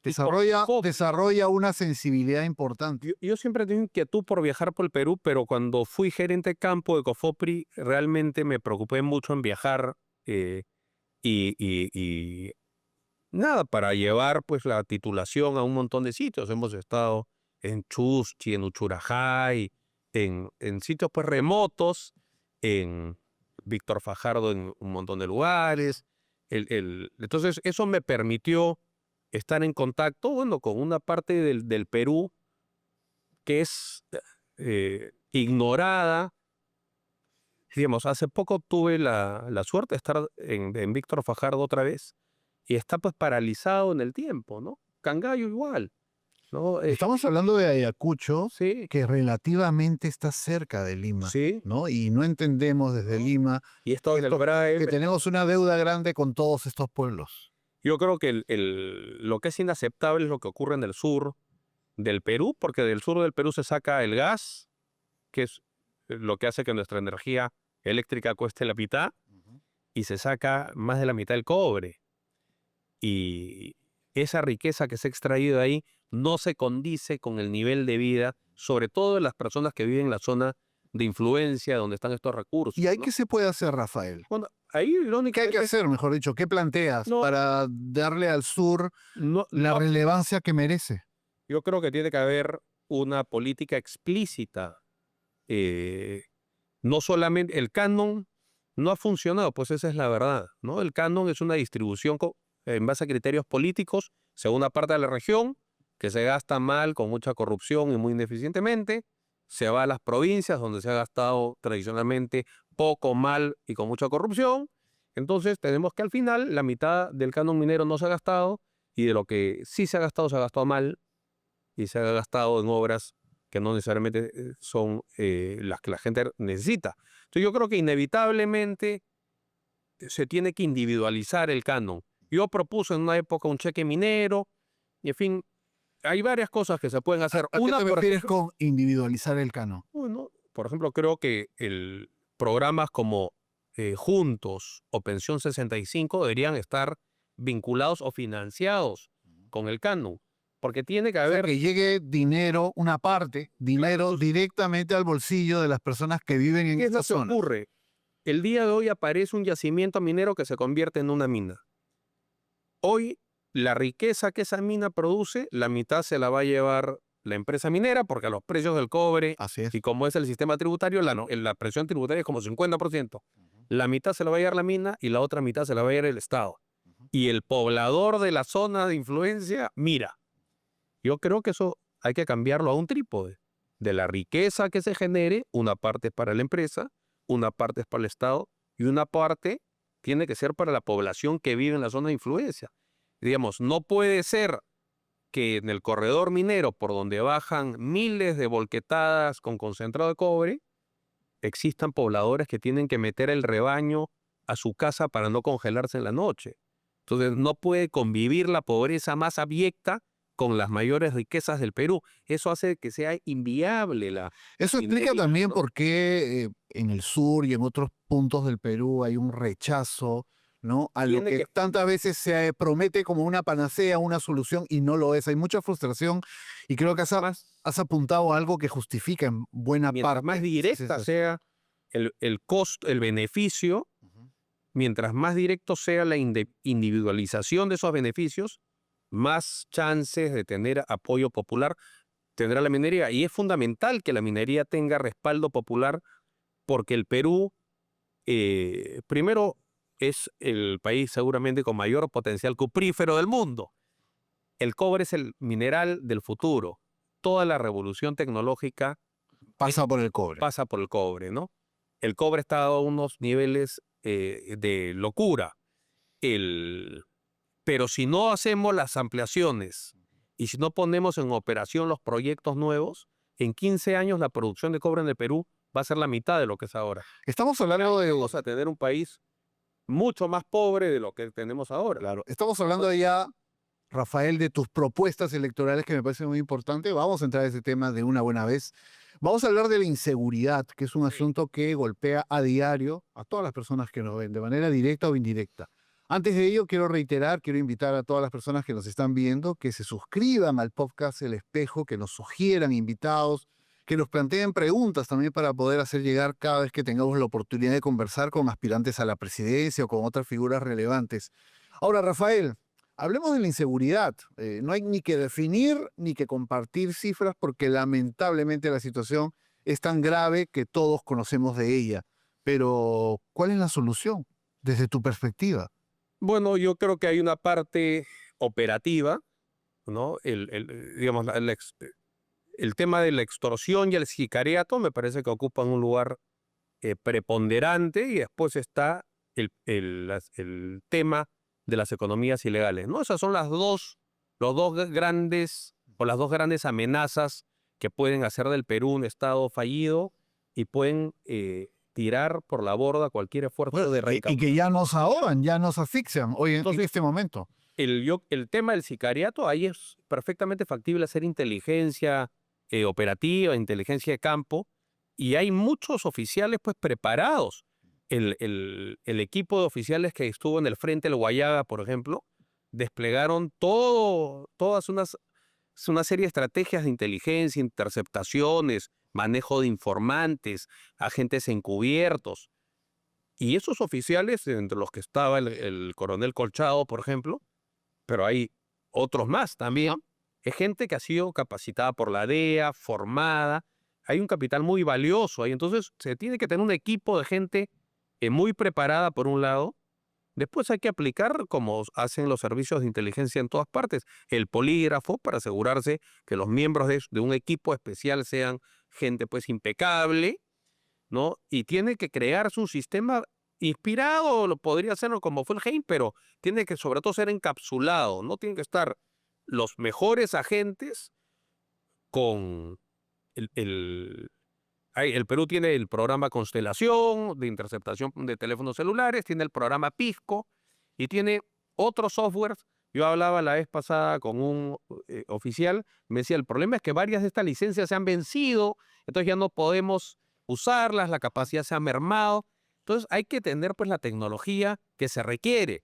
y con Cofopri, desarrolla una sensibilidad importante. yo siempre tengo inquietud por viajar por el Perú, pero cuando fui gerente de campo de Cofopri, realmente me preocupé mucho en viajar eh, y nada, para llevar pues la titulación a un montón de sitios. Hemos estado en Chuschi, en Uchurajay, en sitios pues remotos, en Víctor Fajardo en un montón de lugares. Entonces eso me permitió estar en contacto, bueno, con una parte del Perú que es ignorada. Digamos, hace poco tuve la suerte de estar en Víctor Fajardo otra vez y está pues paralizado en el tiempo, ¿no? Cangallo igual, ¿no? Estamos hablando de Ayacucho, Sí, que relativamente está cerca de Lima, sí, ¿no? Y no entendemos desde ¿no? Lima Y esto en el que Braille, tenemos una deuda grande con todos estos pueblos. yo creo que lo que es inaceptable es lo que ocurre en el sur del Perú, porque del sur del Perú se saca el gas, que es lo que hace que nuestra energía eléctrica cueste la mitad, y se saca más de la mitad del cobre. Y esa riqueza que se ha extraído de ahí no se condice con el nivel de vida, sobre todo de las personas que viven en la zona de influencia donde están estos recursos, ¿Y ahí ¿no? qué se puede hacer, Rafael? Bueno, ahí lo único ¿Qué hay que hacer, mejor dicho? ¿Qué planteas no, para darle al sur no, la no, relevancia que merece? yo creo que tiene que haber una política explícita. eh, no solamente el canon no ha funcionado, pues esa es la verdad, ¿no? El canon es una distribución en base a criterios políticos, según una parte de la región, que se gasta mal, con mucha corrupción y muy ineficientemente, se va a las provincias donde se ha gastado tradicionalmente poco, mal y con mucha corrupción. Entonces tenemos que al final la mitad del canon minero no se ha gastado y de lo que sí se ha gastado mal y se ha gastado en obras que no necesariamente son las que la gente necesita. Entonces yo creo que inevitablemente se tiene que individualizar el canon. Yo propuse en una época un cheque minero, y en fin, hay varias cosas que se pueden hacer. ¿A qué Una, te por refieres ejemplo, con individualizar el canon? bueno, por ejemplo, creo que programas como Juntos o Pensión 65 deberían estar vinculados o financiados con el canon, porque tiene que O sea, haber. que llegue dinero, una parte, dinero directamente al bolsillo de las personas que viven en ¿Qué es lo esta que zona. ocurre? El día de hoy aparece un yacimiento minero que se convierte en una mina. Hoy, la riqueza que esa mina produce, la mitad se la va a llevar la empresa minera, porque a los precios del cobre, Así es. y como es el sistema tributario, la presión tributaria es como 50%. La mitad se la va a llevar la mina y la otra mitad se la va a llevar el Estado. Y el poblador de la zona de influencia, mira, yo creo que eso hay que cambiarlo a un trípode. De la riqueza que se genere, una parte es para la empresa, una parte es para el Estado y una parte tiene que ser para la población que vive en la zona de influencia. Digamos, no puede ser que en el corredor minero, por donde bajan miles de volquetadas con concentrado de cobre, existan pobladores que tienen que meter el rebaño a su casa para no congelarse en la noche. Entonces, no puede convivir la pobreza más abyecta con las mayores riquezas del Perú. Eso hace que sea inviable la Eso explica minería, también ¿no? por qué en el sur y en otros puntos del Perú hay un rechazo, ¿no? A lo Tiene que que, tantas veces se promete como una panacea, una solución y no lo es. Hay mucha frustración y creo que has apuntado a algo que justifica en buena mientras más parte esa directa sensación. sea el costo, el beneficio, Ujú. mientras más directo sea la individualización de esos beneficios, más chances de tener apoyo popular tendrá la minería. Y es fundamental que la minería tenga respaldo popular porque el Perú, primero, es el país seguramente con mayor potencial cuprífero del mundo. El cobre es el mineral del futuro. Toda la revolución tecnológica Pasa por el cobre. pasa por el cobre, ¿no? El cobre está a unos niveles de locura. Pero si no hacemos las ampliaciones y si no ponemos en operación los proyectos nuevos, en 15 años la producción de cobre en el Perú va a ser la mitad de lo que es ahora. Estamos hablando de, Vamos a tener un país mucho más pobre de lo que tenemos ahora. claro, estamos hablando ya, Rafael, de tus propuestas electorales que me parecen muy importantes. Vamos a entrar a ese tema de una buena vez. Vamos a hablar de la inseguridad, que es un asunto que golpea a diario a todas las personas que nos ven, de manera directa o indirecta. Antes de ello, quiero invitar a todas las personas que nos están viendo que se suscriban al podcast El Espejo, que nos sugieran invitados, que nos planteen preguntas también para poder hacer llegar cada vez que tengamos la oportunidad de conversar con aspirantes a la presidencia o con otras figuras relevantes. Ahora, Rafael, hablemos de la inseguridad. No hay ni que definir ni que compartir cifras porque lamentablemente la situación es tan grave que todos conocemos de ella. Pero, ¿cuál es la solución desde tu perspectiva? Bueno, yo creo que hay una parte operativa, ¿no? Digamos, el tema de la extorsión y el sicariato me parece que ocupan un lugar preponderante, y después está el tema de las economías ilegales, ¿no? Esas son los dos grandes, o las dos grandes amenazas que pueden hacer del Perú un estado fallido y pueden tirar por la borda cualquier esfuerzo de Y recaudación. que ya nos ahogan, ya nos asfixian hoy en este momento. El tema del sicariato, ahí es perfectamente factible hacer inteligencia operativa, inteligencia de campo, y hay muchos oficiales pues preparados. El equipo de oficiales que estuvo en el frente del Guayaga, por ejemplo, desplegaron todas una serie de estrategias de inteligencia, interceptaciones, manejo de informantes, agentes encubiertos. Y esos oficiales, entre los que estaba el coronel Colchado, por ejemplo, pero hay otros más también, es gente que ha sido capacitada por la DEA, formada, hay un capital muy valioso ahí. Entonces se tiene que tener un equipo de gente muy preparada por un lado. Después hay que aplicar, como hacen los servicios de inteligencia en todas partes, el polígrafo para asegurarse que los miembros de un equipo especial sean gente pues impecable, ¿no? Y tiene que crearse un sistema inspirado, lo podría hacerlo como fue el Hein, pero tiene que sobre todo ser encapsulado, ¿no? Tienen que estar los mejores agentes con el Perú tiene el programa Constelación de interceptación de teléfonos celulares, tiene el programa Pisco y tiene otros softwares. Yo hablaba la vez pasada con un oficial, me decía, el problema es que varias de estas licencias se han vencido, entonces ya no podemos usarlas, la capacidad se ha mermado. Entonces hay que tener pues la tecnología que se requiere,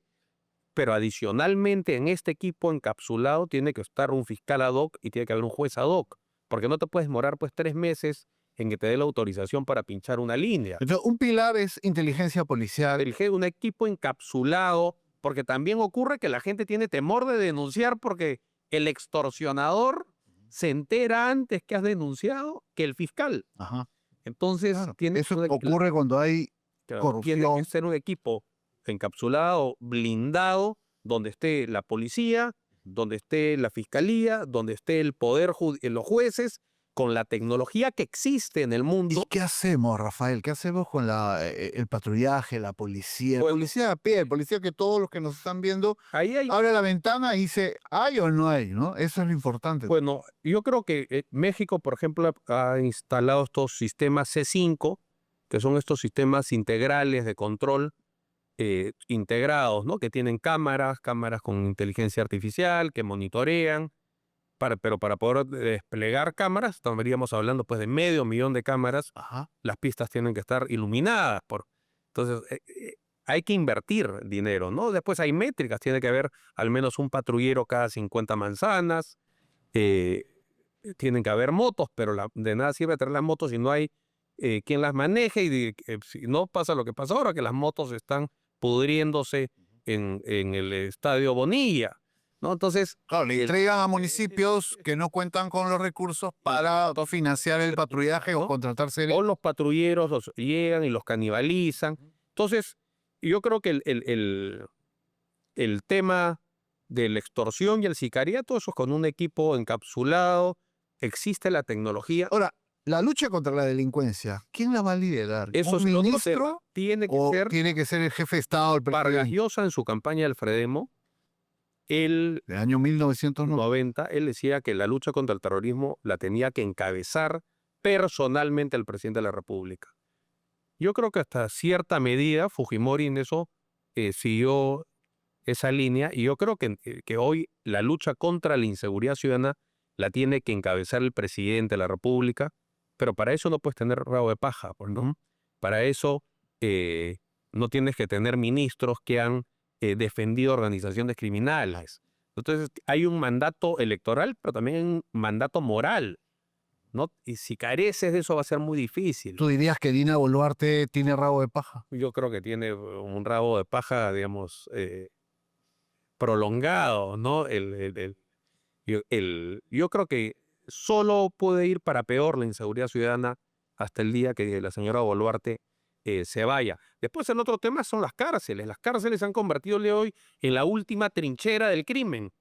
pero adicionalmente en este equipo encapsulado tiene que estar un fiscal ad hoc y tiene que haber un juez ad hoc, porque no te puedes demorar pues 3 meses en que te dé la autorización para pinchar una línea. Entonces, un pilar es inteligencia policial. Un equipo encapsulado, porque también ocurre que la gente tiene temor de denunciar porque el extorsionador se entera antes que has denunciado que el fiscal. Ajá. Entonces, Claro, eso ocurre cuando hay tiene corrupción. que ser un equipo encapsulado, blindado, donde esté la policía, donde esté la fiscalía, donde esté el poder, los jueces, con la tecnología que existe en el ¿Y mundo. qué hacemos, Rafael? ¿Qué hacemos con el patrullaje, la policía? Bueno, El policía a pie, el policía que todos los que nos están viendo ahí hay, abre la ventana y dice, ¿hay o no hay? ¿No? Eso es lo importante. bueno, yo creo que México, por ejemplo, ha instalado estos sistemas C5, que son estos sistemas integrales de control integrados, ¿no? Que tienen cámaras con inteligencia artificial, que monitorean. Pero para poder desplegar cámaras, estaríamos hablando pues de 500.000 de cámaras. Ajá. Las pistas tienen que estar iluminadas. Entonces, hay que invertir dinero, ¿no? Después hay métricas, tiene que haber al menos un patrullero cada 50 manzanas, tienen que haber motos, pero de nada sirve tener las motos si no hay quien las maneje, y si no pasa lo que pasa ahora, que las motos están pudriéndose en el Estadio Bonilla, ¿no? Entonces, Claro, le entregan a municipios que no cuentan con los recursos para financiar el patrullaje o ¿no? contratar seres. O los patrulleros llegan y los canibalizan. Entonces, yo creo que el tema de la extorsión y el sicariato, eso es con un equipo encapsulado, existe la tecnología. Ahora, la lucha contra la delincuencia, ¿quién la va a liderar? Eso ¿Un es otro ministro tema. Tiene que o ser tiene que ser el jefe de Estado, el Vargas presidente? Llosa en su campaña del Fredemo. Él, Del año 1990. él decía que la lucha contra el terrorismo la tenía que encabezar personalmente el presidente de la República. Yo creo que hasta cierta medida Fujimori en eso siguió esa línea, y yo creo que hoy la lucha contra la inseguridad ciudadana la tiene que encabezar el presidente de la República, pero para eso no puedes tener rabo de paja, pues, ¿no? Para eso no tienes que tener ministros que han defendido organizaciones criminales. Entonces hay un mandato electoral, pero también hay un mandato moral, ¿no? Y si careces de eso va a ser muy difícil. ¿Tú dirías que Dina Boluarte tiene rabo de paja? Yo creo que tiene un rabo de paja, digamos, prolongado, ¿no? Yo creo que solo puede ir para peor la inseguridad ciudadana hasta el día que la señora Boluarte se vaya. Después el otro tema son las cárceles. Las cárceles se han convertido hoy en la última trinchera del crimen.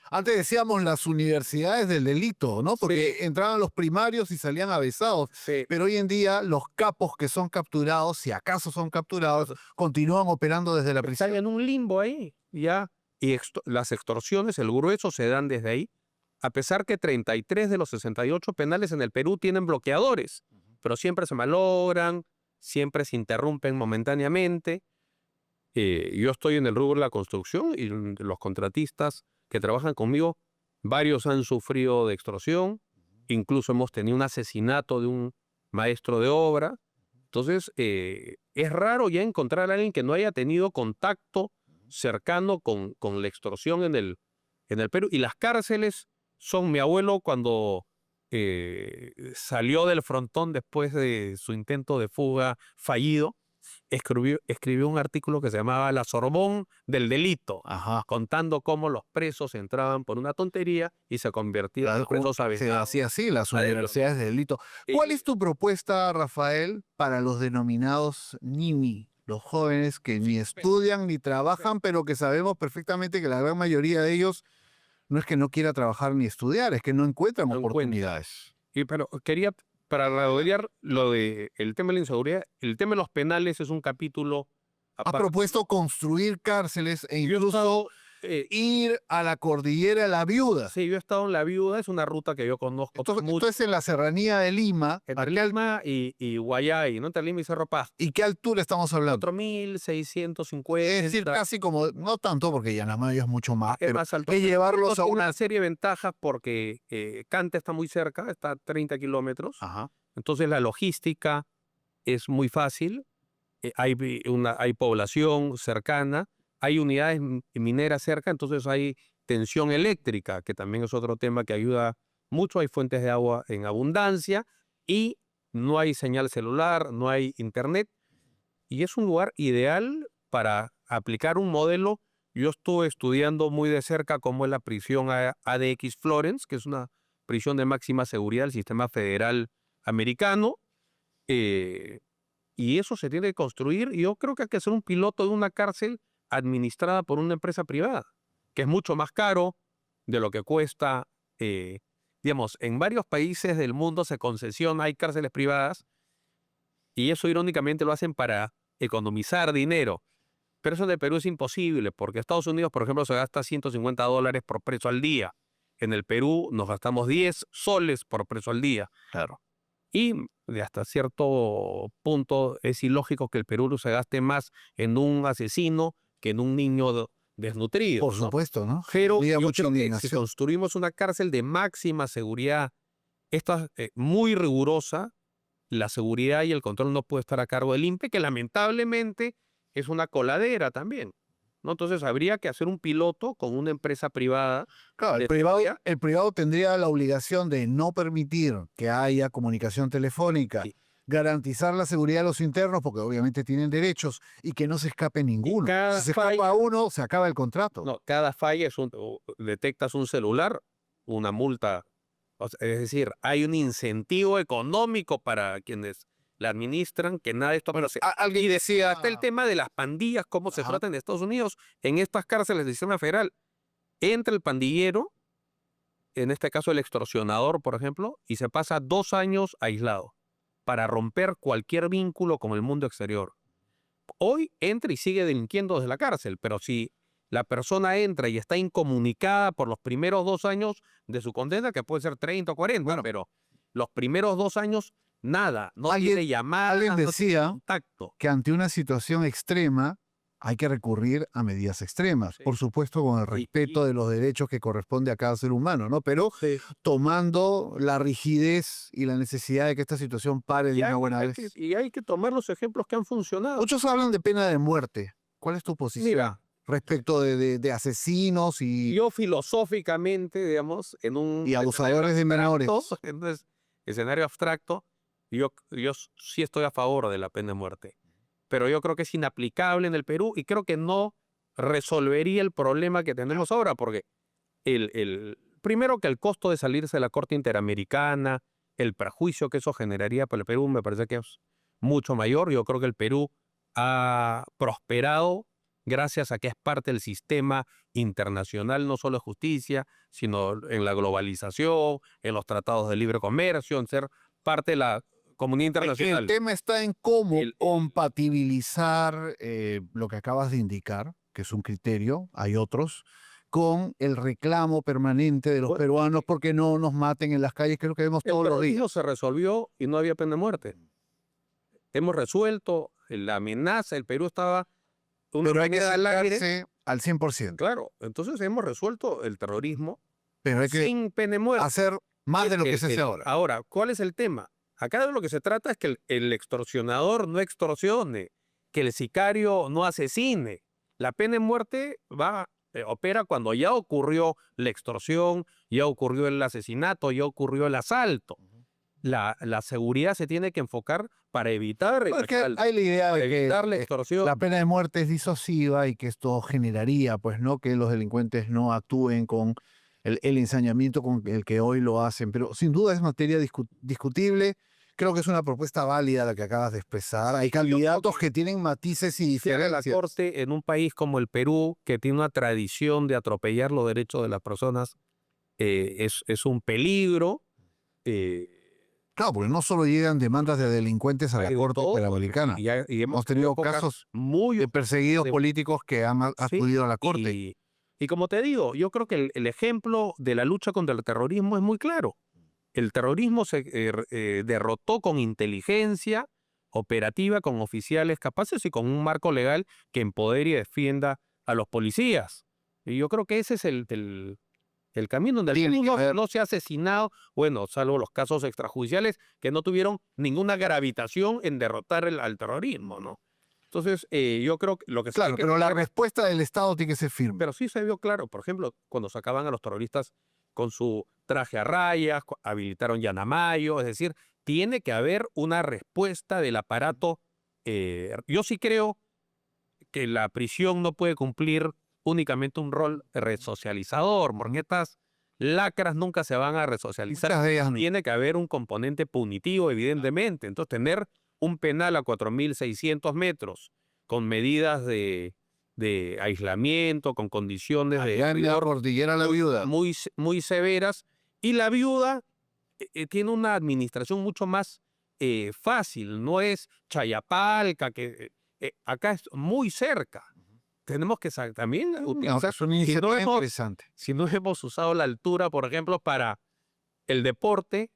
Antes decíamos las universidades del delito, ¿no? Porque entraban los primarios y salían avesados. Sí. Pero hoy en día los capos que son capturados, si acaso son capturados, continúan operando desde la prisión. Están en un limbo ahí, ya. Y las extorsiones, el grueso se dan desde ahí, a pesar que 33 de los 68 penales en el Perú tienen bloqueadores, pero siempre se malogran, siempre se interrumpen momentáneamente. Yo estoy en el rubro de la construcción y los contratistas que trabajan conmigo, varios han sufrido de extorsión, incluso hemos tenido un asesinato de un maestro de obra. Entonces, es raro ya encontrar a alguien que no haya tenido contacto cercano con la extorsión en el Perú. Y las cárceles son, mi abuelo cuando salió del frontón después de su intento de fuga fallido, escribió un artículo que se llamaba La Sorbón del delito, contando cómo los presos entraban por una tontería y se convertían en presos Se avesados. hacía así, las universidades del delito. ¿Cuál es tu propuesta, Rafael, para los denominados NIMI? Los jóvenes que ni estudian ni trabajan, pero que sabemos perfectamente que la gran mayoría de ellos no es que no quiera trabajar ni estudiar, es que no encuentran oportunidades. Pero quería, para redondear el tema de la inseguridad, el tema de los penales es un capítulo aparte. Ha propuesto construir cárceles e incluso ir a la cordillera La Viuda. Sí, yo he estado en La Viuda, es una ruta que yo conozco mucho. Esto es en la serranía de Lima. Entre Lima y Guayay, ¿no? Entre Lima y Cerro Paz. ¿Y qué altura estamos hablando? 4.650. Es decir, casi como, no tanto porque Yanamayo es mucho más, es pero más alto. Es llevarlos a una serie de ventajas porque Cante está muy cerca, está a 30 kilómetros. Entonces la logística es muy fácil. Hay población cercana. Hay unidades mineras cerca, entonces hay tensión eléctrica, que también es otro tema que ayuda mucho. Hay fuentes de agua en abundancia y no hay señal celular, no hay internet. Y es un lugar ideal para aplicar un modelo. Yo estuve estudiando muy de cerca cómo es la prisión ADX Florence, que es una prisión de máxima seguridad del sistema federal americano. Y eso se tiene que construir. Y yo creo que hay que hacer un piloto de una cárcel administrada por una empresa privada, que es mucho más caro de lo que cuesta. Digamos, en varios países del mundo se concesiona, hay cárceles privadas, y eso irónicamente lo hacen para economizar dinero. Pero eso en el Perú es imposible, porque Estados Unidos, por ejemplo, se gasta $150 por preso al día. En el Perú nos gastamos 10 soles por preso al día. Claro. Y hasta cierto punto es ilógico que el Perú se gaste más en un asesino que en un niño desnutrido. Por supuesto, ¿no? Pero yo creo que si construimos una cárcel de máxima seguridad, esta muy rigurosa, la seguridad y el control no puede estar a cargo del INPE, que lamentablemente es una coladera también, ¿no? Entonces habría que hacer un piloto con una empresa privada. Claro, el privado tendría la obligación de no permitir que haya comunicación telefónica, garantizar la seguridad de los internos, porque obviamente tienen derechos, y que no se escape ninguno. Si se escapa uno, se acaba el contrato. No, cada falla detectas un celular, una multa. Es decir, hay un incentivo económico para quienes la administran, que nada de esto... Bueno, alguien decía... Hasta el tema de las pandillas, cómo se tratan en Estados Unidos, en estas cárceles del sistema federal. Entra el pandillero, en este caso el extorsionador, por ejemplo, y se pasa 2 años aislado para romper cualquier vínculo con el mundo exterior. Hoy entra y sigue delinquiendo desde la cárcel, pero si la persona entra y está incomunicada por los primeros 2 años de su condena, que puede ser 30 o 40, pero los primeros 2 años, nada, no tiene llamada, alguien decía no tiene contacto. Que ante una situación extrema, hay que recurrir a medidas extremas. Sí. Por supuesto, con el respeto de los derechos que corresponde a cada ser humano, ¿no? Pero Sí. tomando la rigidez y la necesidad de que esta situación pare de una buena vez. Y hay que tomar los ejemplos que han funcionado. Muchos hablan de pena de muerte. ¿Cuál es tu posición Mira, respecto de asesinos yo filosóficamente, digamos, en un y abusadores de menores? entonces, escenario abstracto, yo sí estoy a favor de la pena de muerte. Pero yo creo que es inaplicable en el Perú y creo que no resolvería el problema que tenemos ahora, porque primero que el costo de salirse de la Corte Interamericana, el perjuicio que eso generaría para el Perú me parece que es mucho mayor. Yo creo que el Perú ha prosperado gracias a que es parte del sistema internacional, no solo de justicia, sino en la globalización, en los tratados de libre comercio, en ser parte de la comunidad internacional. El tema está en cómo El- compatibilizar lo que acabas de indicar, que es un criterio, hay otros, con el reclamo permanente de los Bueno, peruanos porque no nos maten en las calles, que es lo que vemos El todos los días. terrorismo se resolvió y no había pena de muerte. Hemos resuelto la amenaza, el Perú estaba una Pero hay que moneda al aire. acercarse al 100%. Claro, entonces hemos resuelto el terrorismo Pero hay que sin pena de muerte. hacer más de lo que se hace ahora. Ahora, ¿cuál es el tema? Acá de lo que se trata es que el extorsionador no extorsione, que el sicario no asesine. La pena de muerte opera cuando ya ocurrió la extorsión, ya ocurrió el asesinato, ya ocurrió el asalto. La seguridad se tiene que enfocar para evitar el Porque asalto, hay la idea para de que evitar la extorsión. la pena de muerte es disuasiva y que esto generaría, pues, ¿no? Que los delincuentes no actúen con el ensañamiento con el que hoy lo hacen. Pero sin duda es materia discutible. Creo que es una propuesta válida la que acabas de expresar. Hay candidatos que tienen matices y Si haga la diferencias. Corte en un país como el Perú, que tiene una tradición de atropellar los derechos de las personas, es un peligro. Claro, porque no solo llegan demandas de delincuentes a la Hay de Corte todo, Interamericana. y Hemos tenido épocas casos muy de perseguidos de- políticos que han Sí, acudido a la Corte. y como te digo, yo creo que el ejemplo de la lucha contra el terrorismo es muy claro. El terrorismo se derrotó con inteligencia operativa, con oficiales capaces y con un marco legal que empodere y defienda a los policías. Y yo creo que ese es el camino donde el Tiene Perú que haber- no se ha asesinado, bueno, salvo los casos extrajudiciales que no tuvieron ninguna gravitación en derrotar al terrorismo, ¿no? Entonces, yo creo que lo que sí hay Claro, que pero la tomar- respuesta del Estado tiene que ser firme. pero sí se vio claro, por ejemplo, cuando sacaban a los terroristas con su traje a rayas, habilitaron Yanamayo, es decir, tiene que haber una respuesta del aparato. Yo sí creo que la prisión no puede cumplir únicamente un rol resocializador, porque estas lacras nunca se van a resocializar. Muchas de ellas no. Tiene que haber un componente punitivo, evidentemente. Entonces, tener un penal a 4.600 metros, con medidas de aislamiento, con condiciones Allá en la cordillera La Viuda. muy severas, y la viuda tiene una administración mucho más fácil, no es Chayapalca, que acá es muy cerca. Tenemos que también utilizar, Es una iniciativa interesante. si no hemos usado la altura, por ejemplo, para el deporte,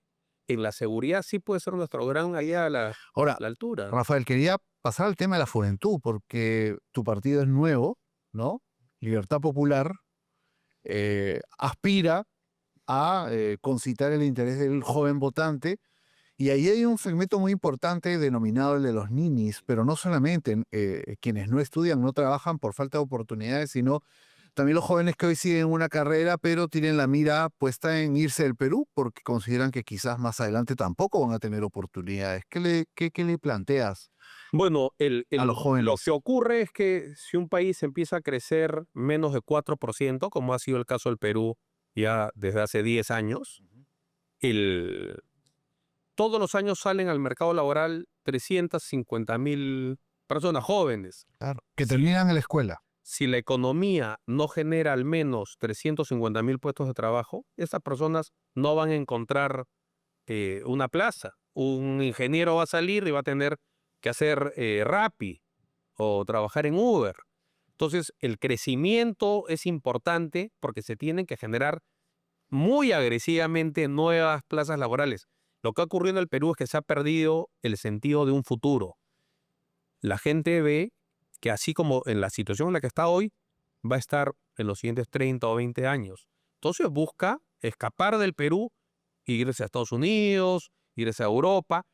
en la seguridad sí puede ser nuestro gran aliado Ahora, la altura. Rafael, quería pasar al tema de la juventud, porque tu partido es nuevo, ¿no? Libertad Popular aspira a concitar el interés del joven votante, y ahí hay un segmento muy importante denominado el de los ninis, pero no solamente quienes no estudian, no trabajan por falta de oportunidades, sino también los jóvenes que hoy siguen una carrera, pero tienen la mira puesta en irse del Perú porque consideran que quizás más adelante tampoco van a tener oportunidades. ¿Qué le planteas? Bueno, a los jóvenes? lo que ocurre es que si un país empieza a crecer menos de 4%, como ha sido el caso del Perú ya desde hace 10 años, todos los años salen al mercado laboral 350.000 personas jóvenes. Claro, que terminan en la escuela. Si la economía no genera al menos 350.000 puestos de trabajo, esas personas no van a encontrar una plaza. Un ingeniero va a salir y va a tener que hacer Rappi o trabajar en Uber. Entonces, el crecimiento es importante porque se tienen que generar muy agresivamente nuevas plazas laborales. Lo que ha ocurrido en el Perú es que se ha perdido el sentido de un futuro. La gente ve que así como en la situación en la que está hoy, va a estar en los siguientes 30 o 20 años. Entonces busca escapar del Perú e irse a Estados Unidos, irse a Europa.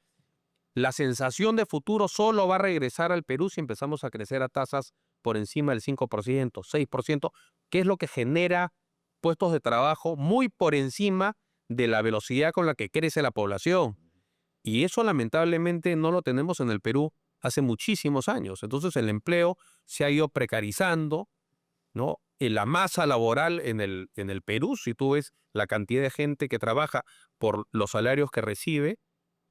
La sensación de futuro solo va a regresar al Perú si empezamos a crecer a tasas por encima del 5%, 6%, que es lo que genera puestos de trabajo muy por encima de la velocidad con la que crece la población. Y eso lamentablemente no lo tenemos en el Perú hace muchísimos años. Entonces el empleo se ha ido precarizando, ¿no? La masa laboral en el Perú, si tú ves la cantidad de gente que trabaja por los salarios que recibe,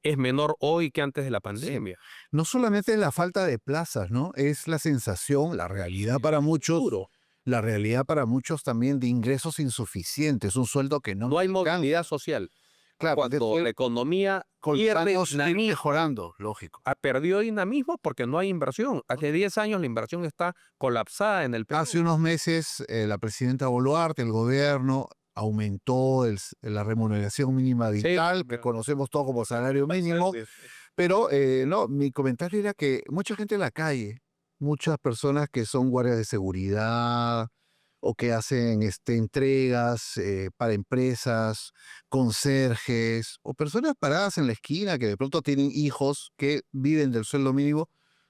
es menor hoy que antes de la pandemia. No solamente es la falta de plazas, ¿no? Es la sensación, la realidad para muchos, Duro. la realidad para muchos también de ingresos insuficientes, un sueldo que no No hay alcanza. movilidad social. Claro, Cuando la economía con los pierde años ir dinamismo, mejorando, lógico. ha perdido dinamismo porque no hay inversión. Hace 10 años la inversión está colapsada en el Perú. Hace unos meses la presidenta Boluarte, el gobierno, aumentó la remuneración mínima vital, que conocemos todo como salario mínimo, pero no, mi comentario era que mucha gente en la calle, muchas personas que son guardias de seguridad o que hacen entregas para empresas, conserjes o personas paradas en la esquina que de pronto tienen hijos que viven del sueldo mínimo.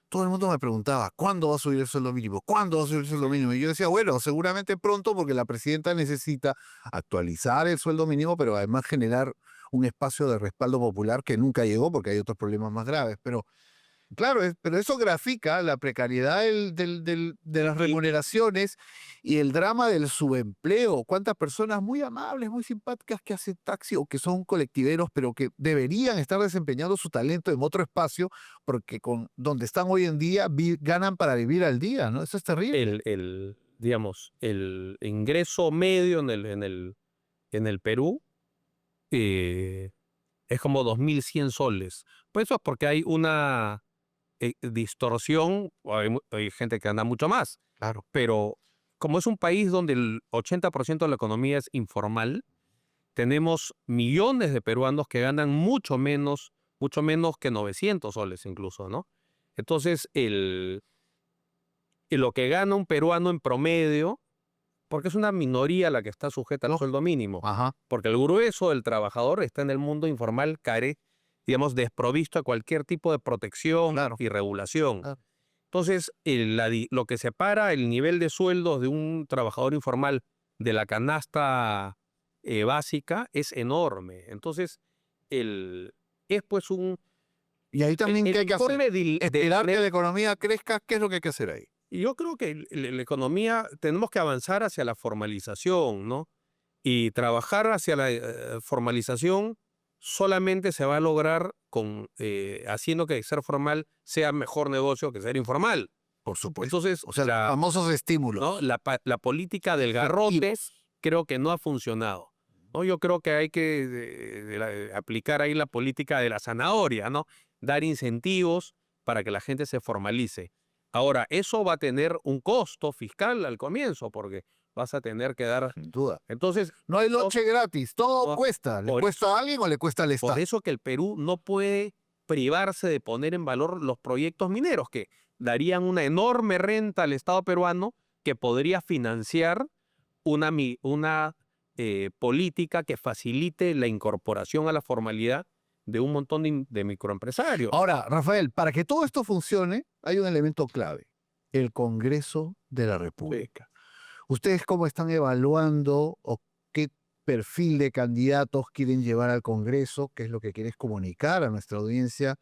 Todo el mundo me preguntaba, ¿cuándo va a subir el sueldo mínimo? ¿Cuándo va a subir el sueldo mínimo? Y yo decía, bueno, seguramente pronto porque la presidenta necesita actualizar el sueldo mínimo, pero además generar un espacio de respaldo popular que nunca llegó porque hay otros problemas más graves. Pero claro, pero eso grafica la precariedad de las remuneraciones y el drama del subempleo. Cuántas personas muy amables, muy simpáticas que hacen taxi o que son colectiveros, pero que deberían estar desempeñando su talento en otro espacio porque con donde están hoy en día ganan para vivir al día, ¿no? Eso es terrible. Digamos, el ingreso medio en el Perú es como 2.100 soles. Pues eso es porque hay una distorsión, hay gente que gana mucho más, Claro. pero como es un país donde el 80% de la economía es informal, tenemos millones de peruanos que ganan mucho menos que 900 soles incluso, ¿no? Entonces, lo que gana un peruano en promedio, porque es una minoría la que está sujeta al sueldo mínimo, Ajá. porque el grueso del trabajador está en el mundo informal, digamos, desprovisto a cualquier tipo de protección Claro. y regulación. Claro. Entonces, lo que separa el nivel de sueldos de un trabajador informal de la canasta básica es enorme. Entonces, es pues un... Y ahí también, ¿qué hay que hacer? informe Esperar que la economía crezca, ¿qué es lo que hay que hacer ahí? Yo creo que la economía tenemos que avanzar hacia la formalización, ¿no? Y trabajar hacia la formalización solamente se va a lograr haciendo que ser formal sea mejor negocio que ser informal. Por supuesto. Entonces, O sea, los famosos estímulos. ¿no? La política del garrote creo que no ha funcionado, ¿no? Yo creo que hay que aplicar ahí la política de la zanahoria, ¿no? Dar incentivos para que la gente se formalice. Ahora, eso va a tener un costo fiscal al comienzo, porque vas a tener que dar... Sin duda. Entonces, no hay noche gratis, todo cuesta. ¿Le cuesta a alguien o le cuesta al Estado? Por eso que el Perú no puede privarse de poner en valor los proyectos mineros, que darían una enorme renta al Estado peruano que podría financiar una política que facilite la incorporación a la formalidad de un montón de microempresarios. Ahora, Rafael, para que todo esto funcione, hay un elemento clave, el Congreso de la República. ¿Ustedes cómo están evaluando o qué perfil de candidatos quieren llevar al Congreso? ¿Qué es lo que quieres comunicar a nuestra audiencia?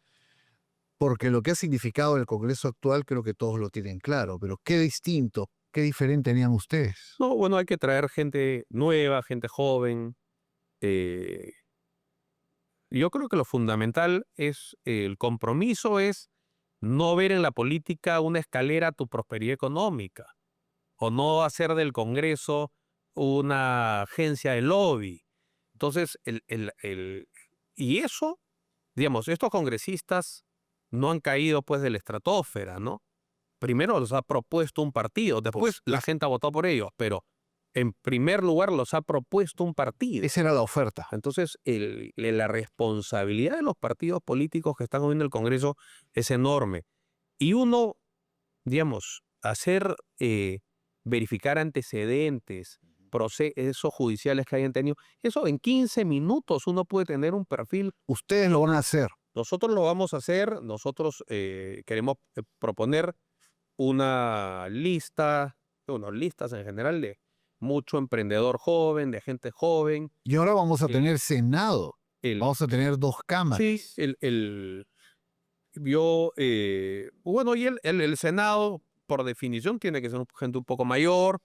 Porque lo que ha significado el Congreso actual creo que todos lo tienen claro, pero qué distinto, qué diferente tenían ustedes. No, bueno, hay que traer gente nueva, gente joven. Yo creo que lo fundamental es el compromiso, es no ver en la política una escalera a tu prosperidad económica, o no hacer del Congreso una agencia de lobby. Entonces, y eso, digamos, estos congresistas no han caído pues de la estratosfera, ¿no? Primero los ha propuesto un partido, después la gente ha votado por ellos, pero en primer lugar los ha propuesto un partido. Esa era la oferta. Entonces, la responsabilidad de los partidos políticos que están hoy en el Congreso es enorme. Y uno digamos, verificar antecedentes, procesos judiciales que hayan tenido. Eso en 15 minutos uno puede tener un perfil. Ustedes lo van a hacer. Nosotros lo vamos a hacer, nosotros queremos proponer una lista, bueno, listas en general de mucho emprendedor joven, de gente joven. Y ahora vamos a El- tener Senado. el- Vamos a tener 2 cámaras. sí, bueno, y el Senado, por definición, tiene que ser gente un poco mayor.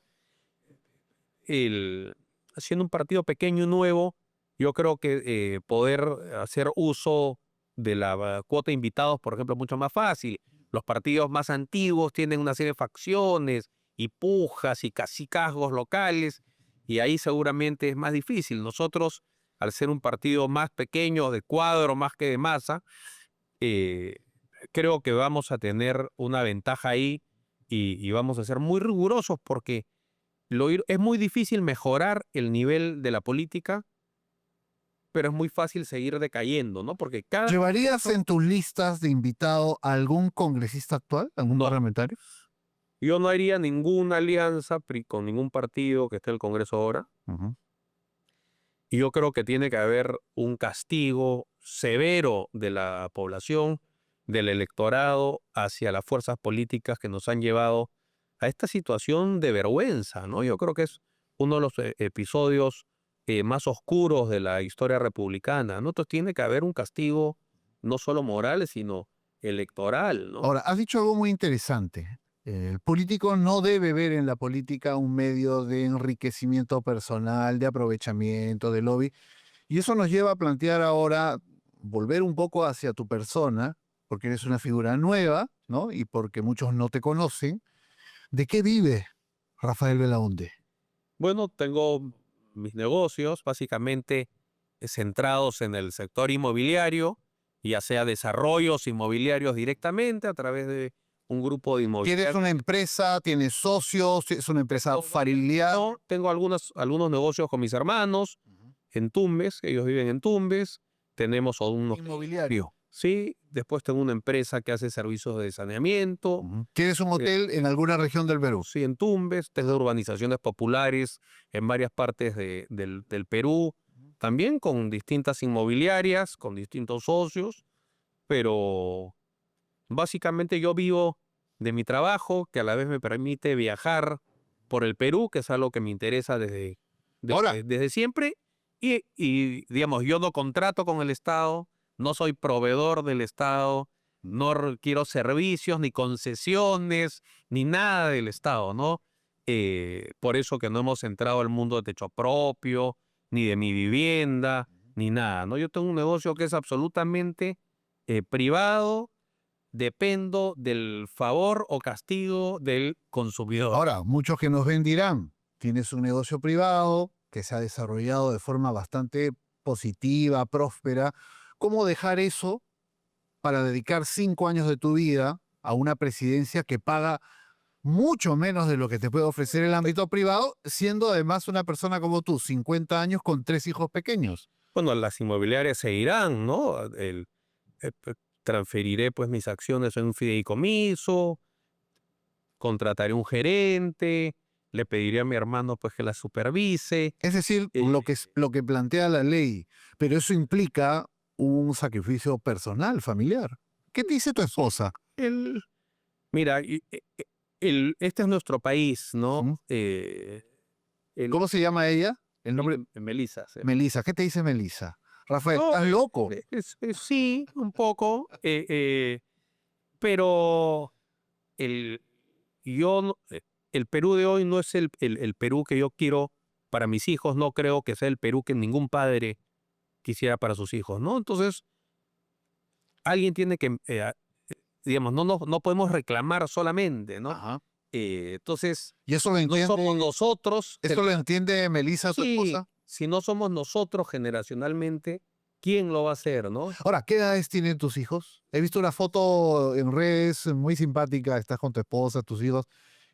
Haciendo un partido pequeño y nuevo, yo creo que poder hacer uso de la cuota de invitados, por ejemplo, es mucho más fácil. Los partidos más antiguos tienen una serie de facciones y pujas y cacicazgos locales, y ahí seguramente es más difícil. Nosotros, al ser un partido más pequeño, de cuadro más que de masa, eh, creo que vamos a tener una ventaja ahí y vamos a ser muy rigurosos porque es muy difícil mejorar el nivel de la política, pero es muy fácil seguir decayendo, ¿no? Porque ¿Llevarías en tus listas de invitado a algún congresista actual, algún No. parlamentario? yo no haría ninguna alianza con ningún partido que esté en el Congreso ahora. Y yo creo que tiene que haber un castigo severo de la población, del electorado, hacia las fuerzas políticas que nos han llevado a esta situación de vergüenza, ¿no? Yo creo que es uno de los episodios más oscuros de la historia republicana, ¿no? Entonces tiene que haber un castigo no solo moral, sino electoral, ¿no? Ahora, has dicho algo muy interesante. El político no debe ver en la política un medio de enriquecimiento personal, de aprovechamiento, de lobby. Y eso nos lleva a plantear ahora, volver un poco hacia tu persona, porque eres una figura nueva, ¿no? Y porque muchos no te conocen. ¿De qué vive Rafael Belaúnde? Bueno, tengo mis negocios básicamente centrados en el sector inmobiliario, ya sea desarrollos inmobiliarios directamente a través de un grupo de ¿Tienes inmobiliarios. una empresa? ¿Tienes socios? ¿Es una empresa familiar? No, tengo algunos negocios con mis hermanos en Tumbes, ellos viven en Tumbes. Tenemos unos Inmobiliario. Sí, después tengo una empresa que hace servicios de saneamiento. ¿Tienes un hotel en alguna región del Perú? Sí, en Tumbes, tengo urbanizaciones populares en varias partes del Perú, también con distintas inmobiliarias, con distintos socios, pero básicamente yo vivo de mi trabajo, que a la vez me permite viajar por el Perú, que es algo que me interesa Ahora. desde siempre, y digamos, yo no contrato con el Estado, no soy proveedor del Estado, no quiero servicios, ni concesiones, ni nada del Estado, ¿no? Por eso que no hemos entrado al mundo de techo propio, ni de mi vivienda, ni nada, ¿no? Yo tengo un negocio que es absolutamente privado, dependo del favor o castigo del consumidor. Ahora, muchos que nos ven dirán, tienes un negocio privado que se ha desarrollado de forma bastante positiva, próspera. ¿Cómo dejar eso para dedicar 5 años de tu vida a una presidencia que paga mucho menos de lo que te puede ofrecer el ámbito privado, siendo además una persona como tú, 50 años con 3 hijos pequeños? Bueno, las inmobiliarias seguirán, ¿no? Transferiré pues mis acciones en un fideicomiso, contrataré un gerente, le pediré a mi hermano pues que la supervise. Es decir, lo que plantea la ley, pero eso implica un sacrificio personal, familiar. ¿Qué te dice tu esposa? Mira, este es nuestro país, ¿no? ¿Cómo se llama ella? El nombre. Melissa. Melissa. ¿Qué te dice Melissa? Rafael, No, ¿estás loco? Sí, un poco, pero el Perú de hoy no es el Perú que yo quiero para mis hijos, no creo que sea el Perú que ningún padre quisiera para sus hijos, ¿no? Entonces, alguien tiene que, digamos, no podemos reclamar solamente, ¿no? Ajá. Entonces, ¿Y eso lo no entiende? somos nosotros. ¿Eso lo entiende Melissa, tu Sí, esposa? si no somos nosotros generacionalmente, ¿quién lo va a hacer, no? Ahora, ¿qué edades tienen tus hijos? He visto una foto en redes muy simpática, estás con tu esposa, tus hijos,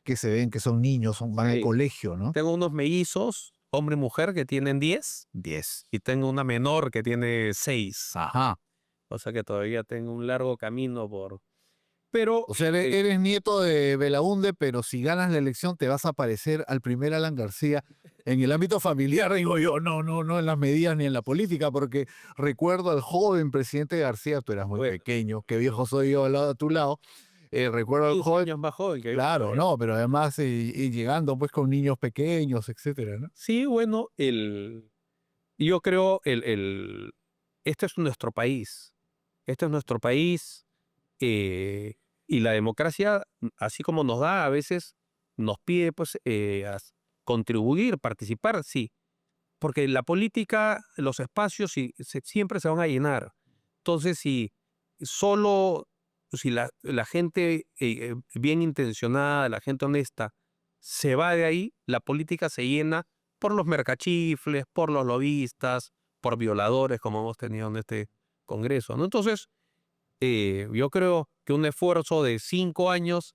que se ven que son niños, van al Sí. colegio, ¿no? Tengo unos mellizos, hombre y mujer, que tienen 10, 10. y tengo una menor que tiene 6. Ajá. O sea que todavía tengo un largo camino Pero O sea, eres nieto de Belaúnde, pero si ganas la elección te vas a parecer al primer Alan García en el ámbito familiar, digo yo, no en las medidas ni en la política, porque recuerdo al joven presidente García, tú eras muy bueno, pequeño, qué viejo soy yo al lado de tu lado, recuerdo al 15 joven, años más joven que yo claro, todavía. no, pero además y llegando pues con niños pequeños, etcétera, ¿no? Sí, bueno, yo creo este es nuestro país. Este es nuestro país. Y la democracia, así como nos da, a veces nos pide pues contribuir, participar, sí. Porque la política, los espacios siempre se van a llenar. Entonces, solo, si la gente bien intencionada, la gente honesta, se va de ahí, la política se llena por los mercachifles, por los lobistas, por violadores, como hemos tenido en este Congreso, ¿no? Entonces, yo creo que un esfuerzo de 5 años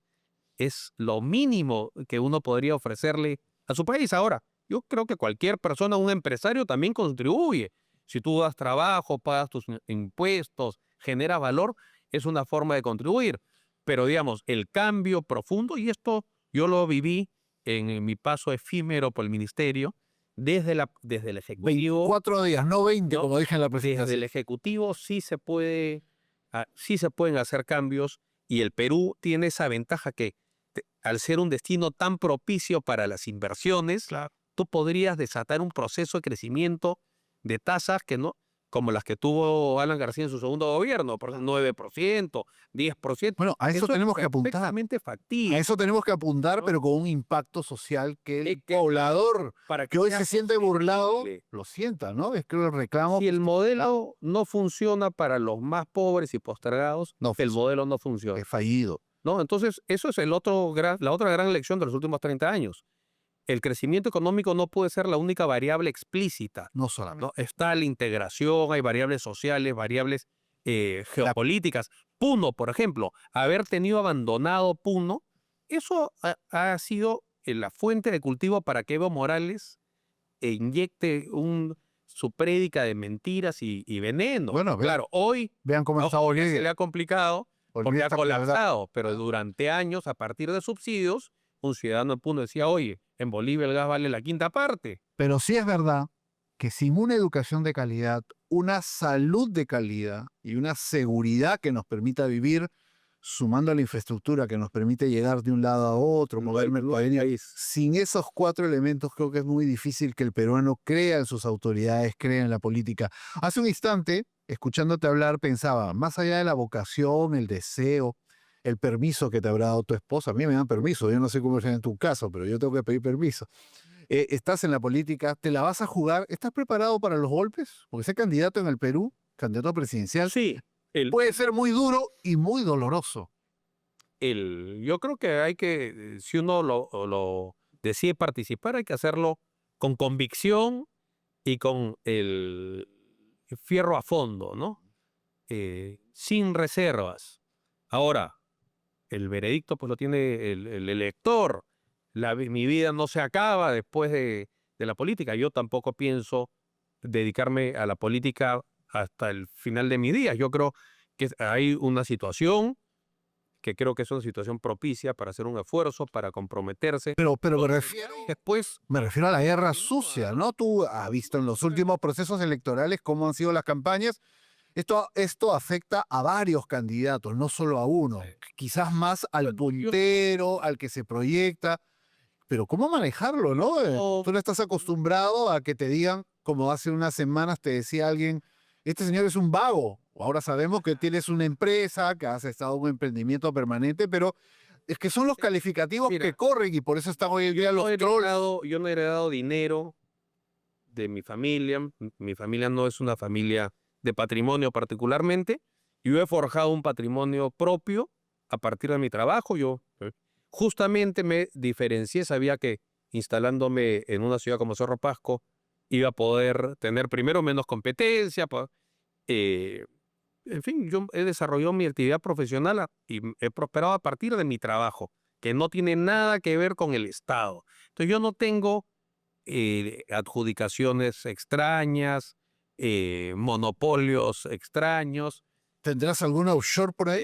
es lo mínimo que uno podría ofrecerle a su país. Ahora, yo creo que cualquier persona, un empresario, también contribuye. Si tú das trabajo, pagas tus impuestos, generas valor, es una forma de contribuir. Pero digamos, el cambio profundo, y esto yo lo viví en mi paso efímero por el ministerio, desde el Ejecutivo, 24 días, no 20, ¿no? como dije en la Desde el presentación. Ejecutivo sí se pueden hacer cambios, y el Perú tiene esa ventaja que al ser un destino tan propicio para las inversiones, tú podrías desatar un proceso de crecimiento de tasas que no, como las que tuvo Alan García en su segundo gobierno, por ejemplo, 9%, 10%. Bueno, a eso Eso es tenemos que apuntar. perfectamente A factible. eso tenemos que apuntar, ¿No? pero con un impacto social que el Que- poblador para que hoy sea se siente burlado posible. lo sienta, ¿no? Es que el reclamo Si el modelo no funciona para los más pobres y postergados, no el funciona, modelo no funciona, es fallido. ¿no? Entonces, eso es la otra gran lección de los últimos 30 años. El crecimiento económico no puede ser la única variable explícita, No solamente. ¿no? Está la integración, hay variables sociales, variables geopolíticas. Puno, por ejemplo, haber tenido abandonado Puno, eso ha sido la fuente de cultivo para que Evo Morales inyecte su prédica de mentiras y veneno. Bueno, Claro, hoy vean cómo está ahora se le Bolivia. ha complicado porque Bolivia ha está quebrada. colapsado, pero durante años, a partir de subsidios, un ciudadano de Puno decía, oye, en Bolivia el gas vale la quinta parte. Pero sí es verdad que sin una educación de calidad, una salud de calidad y una seguridad que nos permita vivir, sumando a la infraestructura que nos permite llegar de un lado a otro, mover mercadería, sin esos 4 elementos creo que es muy difícil que el peruano crea en sus autoridades, crea en la política. Hace un instante, escuchándote hablar, pensaba, más allá de la vocación, el deseo, el permiso que te habrá dado tu esposa, a mí me dan permiso, yo no sé cómo es en tu caso, pero yo tengo que pedir permiso. Estás en la política, te la vas a jugar, ¿estás preparado para los golpes? Porque ser candidato en el Perú, candidato presidencial, Sí, puede ser muy duro y muy doloroso. yo creo que hay que, si uno lo decide participar, hay que hacerlo con convicción y con el fierro a fondo, ¿no? Sin reservas. Ahora, el veredicto pues lo tiene el elector. Mi vida no se acaba después de la política. Yo tampoco pienso dedicarme a la política hasta el final de mis días. Yo creo que hay una situación que creo que es una situación propicia para hacer un esfuerzo, para comprometerse. Pero Después, me refiero a la guerra sucia, ¿no? Tú has visto en los últimos procesos electorales cómo han sido las campañas. Esto afecta a varios candidatos, no solo a uno. Quizás más al puntero, al que se proyecta. Pero ¿cómo manejarlo, no? Tú no estás acostumbrado a que te digan, como hace unas semanas te decía alguien, este señor es un vago. Ahora sabemos que tienes una empresa, que has estado en un emprendimiento permanente, pero es que son los calificativos que corren y por eso están hoy en día los trolls. yo no he heredado dinero de mi familia. Mi familia no es una familia de patrimonio particularmente. Yo he forjado un patrimonio propio a partir de mi trabajo. Yo justamente me diferencié, sabía que instalándome en una ciudad como Cerro Pasco iba a poder tener primero menos competencia. En fin, yo he desarrollado mi actividad profesional y he prosperado a partir de mi trabajo, que no tiene nada que ver con el Estado. Entonces yo no tengo adjudicaciones extrañas, monopolios extraños. ¿Tendrás alguna offshore por ahí?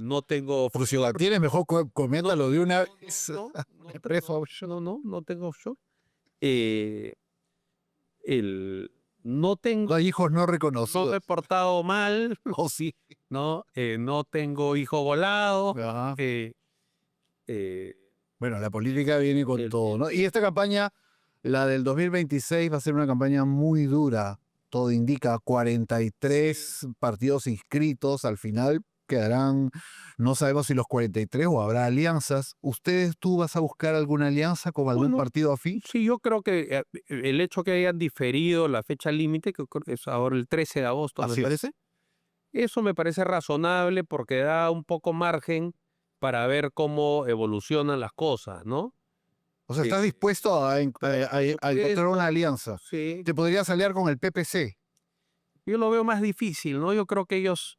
No tengo Porque si la tienes, mejor coméntalo de una vez. Empresa offshore. no tengo offshore. Eh, no tengo, No hay hijos no no me reconocidos. he portado mal, Oh, sí. ¿no? No tengo hijo volado. Ajá. eh, eh, Bueno, la política viene con el- todo, ¿no? Y esta campaña, la del 2026, va a ser una campaña muy dura. Todo indica 43 partidos inscritos. Al final quedarán, no sabemos si los 43 o habrá alianzas. ¿Tú vas a buscar alguna alianza con algún Bueno, partido afín? sí, yo creo que el hecho que hayan diferido la fecha límite, que creo que es ahora el 13 de agosto, Así me es. parece, eso me parece razonable porque da un poco margen para ver cómo evolucionan las cosas, ¿no? O sea, ¿estás dispuesto a encontrar una alianza? Sí, ¿Te podrías aliar con el PPC? yo lo veo más difícil, ¿no? Yo creo que ellos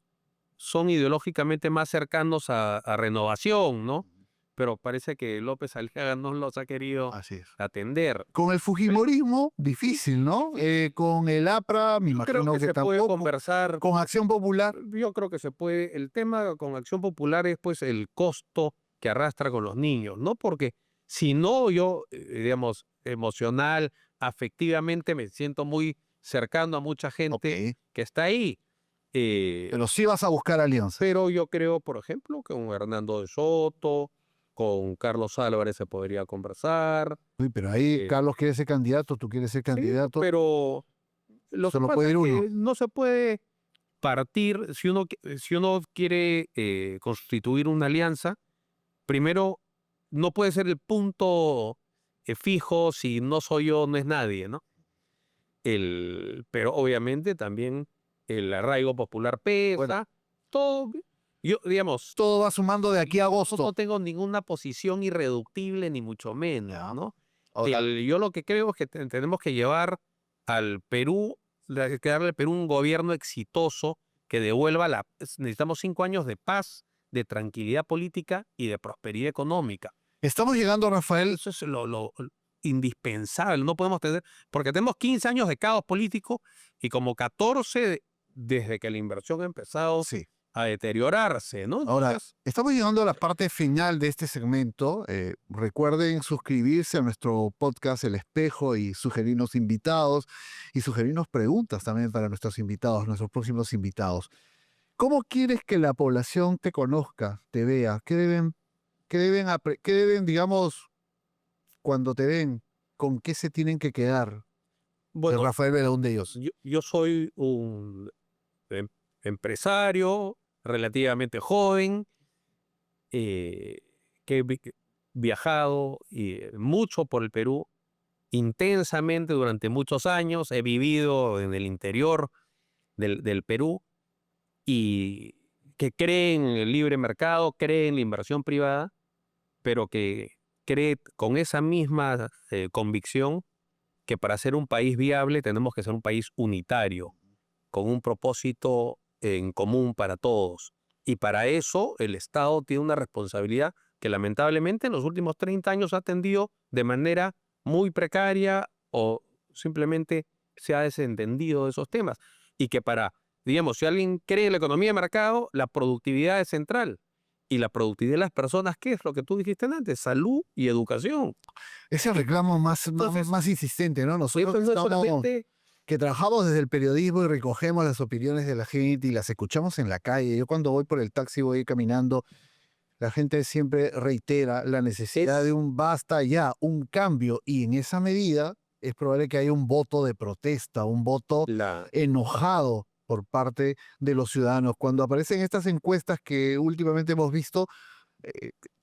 son ideológicamente más cercanos a Renovación, ¿no? Pero parece que López Aliaga no los ha querido Así es. atender. Con el Fujimorismo, difícil, ¿no? Con el APRA, me Yo creo imagino que que se puede tampoco. conversar. Con Acción Popular, Yo creo que se puede. El tema con Acción Popular es pues el costo que arrastra con los niños, ¿no? Porque si no, yo, digamos, emocional, afectivamente me siento muy cercano a mucha gente ok. que está ahí. Pero sí vas a buscar alianzas. Pero yo creo, por ejemplo, que con Hernando de Soto, con Carlos Álvarez se podría conversar. Uy, pero ahí eh, Carlos quiere ser candidato, tú quieres ser sí, candidato. pero lo que Solo pasa puede es ir uno. que no se puede partir, si uno quiere constituir una alianza, primero no puede ser el punto fijo, si no soy yo, no es nadie, ¿no? Pero obviamente también el arraigo popular pesa, Bueno. todo. Yo, digamos, Todo va sumando de aquí a no agosto. tengo ninguna posición irreductible, ni mucho menos, Ya. ¿no? Ahora, Yo lo que creo es que tenemos que llevar al Perú, que darle al Perú un gobierno exitoso que devuelva necesitamos 5 años de paz, de tranquilidad política y de prosperidad económica. estamos llegando, Rafael. Eso es lo indispensable. No podemos tener, porque tenemos 15 años de caos político y como 14 desde que la inversión ha empezado Sí. a deteriorarse, ¿no? Ahora, Entonces, estamos llegando a la parte final de este segmento. Recuerden suscribirse a nuestro podcast El Espejo y sugerirnos invitados y sugerirnos preguntas también para nuestros invitados, nuestros próximos invitados. ¿Cómo quieres que la población te conozca, te vea? ¿Qué deben, digamos, cuando te ven, con qué se tienen que quedar? bueno, Rafael Belaúnde de ellos. yo soy un empresario relativamente joven, que he viajado mucho por el Perú, intensamente durante muchos años, he vivido en el interior del Perú y que cree en el libre mercado, cree en la inversión privada, pero que cree con esa misma convicción que para ser un país viable tenemos que ser un país unitario, con un propósito en común para todos. Y para eso el Estado tiene una responsabilidad que lamentablemente en los últimos 30 años ha atendido de manera muy precaria o simplemente se ha desentendido de esos temas. Y que digamos, si alguien cree en la economía de mercado, la productividad es central. Y la productividad de las personas, ¿qué es lo que tú dijiste antes? Salud y educación. Ese reclamo Entonces, más insistente, ¿no? Nosotros no es estamos, solamente que trabajamos desde el periodismo y recogemos las opiniones de la gente y las escuchamos en la calle. Yo cuando voy por el taxi, voy caminando, la gente siempre reitera la necesidad de un basta ya, un cambio. Y en esa medida es probable que haya un voto de protesta, un voto enojado por parte de los ciudadanos. Cuando aparecen estas encuestas que últimamente hemos visto,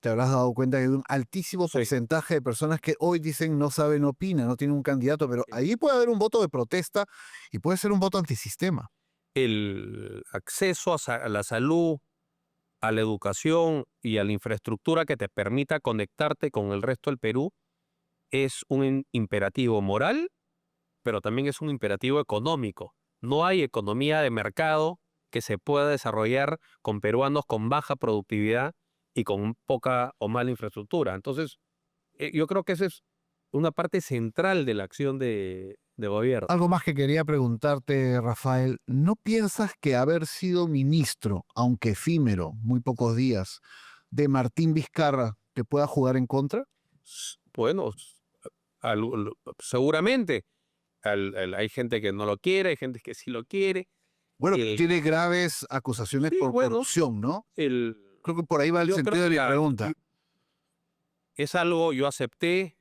te habrás dado cuenta que hay un altísimo porcentaje de personas que hoy dicen no saben, no opinan, no tienen un candidato, pero ahí puede haber un voto de protesta y puede ser un voto antisistema. el acceso a la salud, a la educación y a la infraestructura que te permita conectarte con el resto del Perú es un imperativo moral, pero también es un imperativo económico. No hay economía de mercado que se pueda desarrollar con peruanos con baja productividad y con poca o mala infraestructura. Entonces, yo creo que esa es una parte central de la acción de gobierno. Algo más que quería preguntarte, Rafael. ¿No piensas que haber sido ministro, aunque efímero, muy pocos días, de Martín Vizcarra te pueda jugar en contra? Bueno, seguramente hay gente que no lo quiere, hay gente que sí lo quiere. Bueno, El- tiene graves acusaciones Sí, por bueno, corrupción, ¿no? el, Creo que por ahí va el yo sentido creo de mi que pregunta. es algo, yo acepté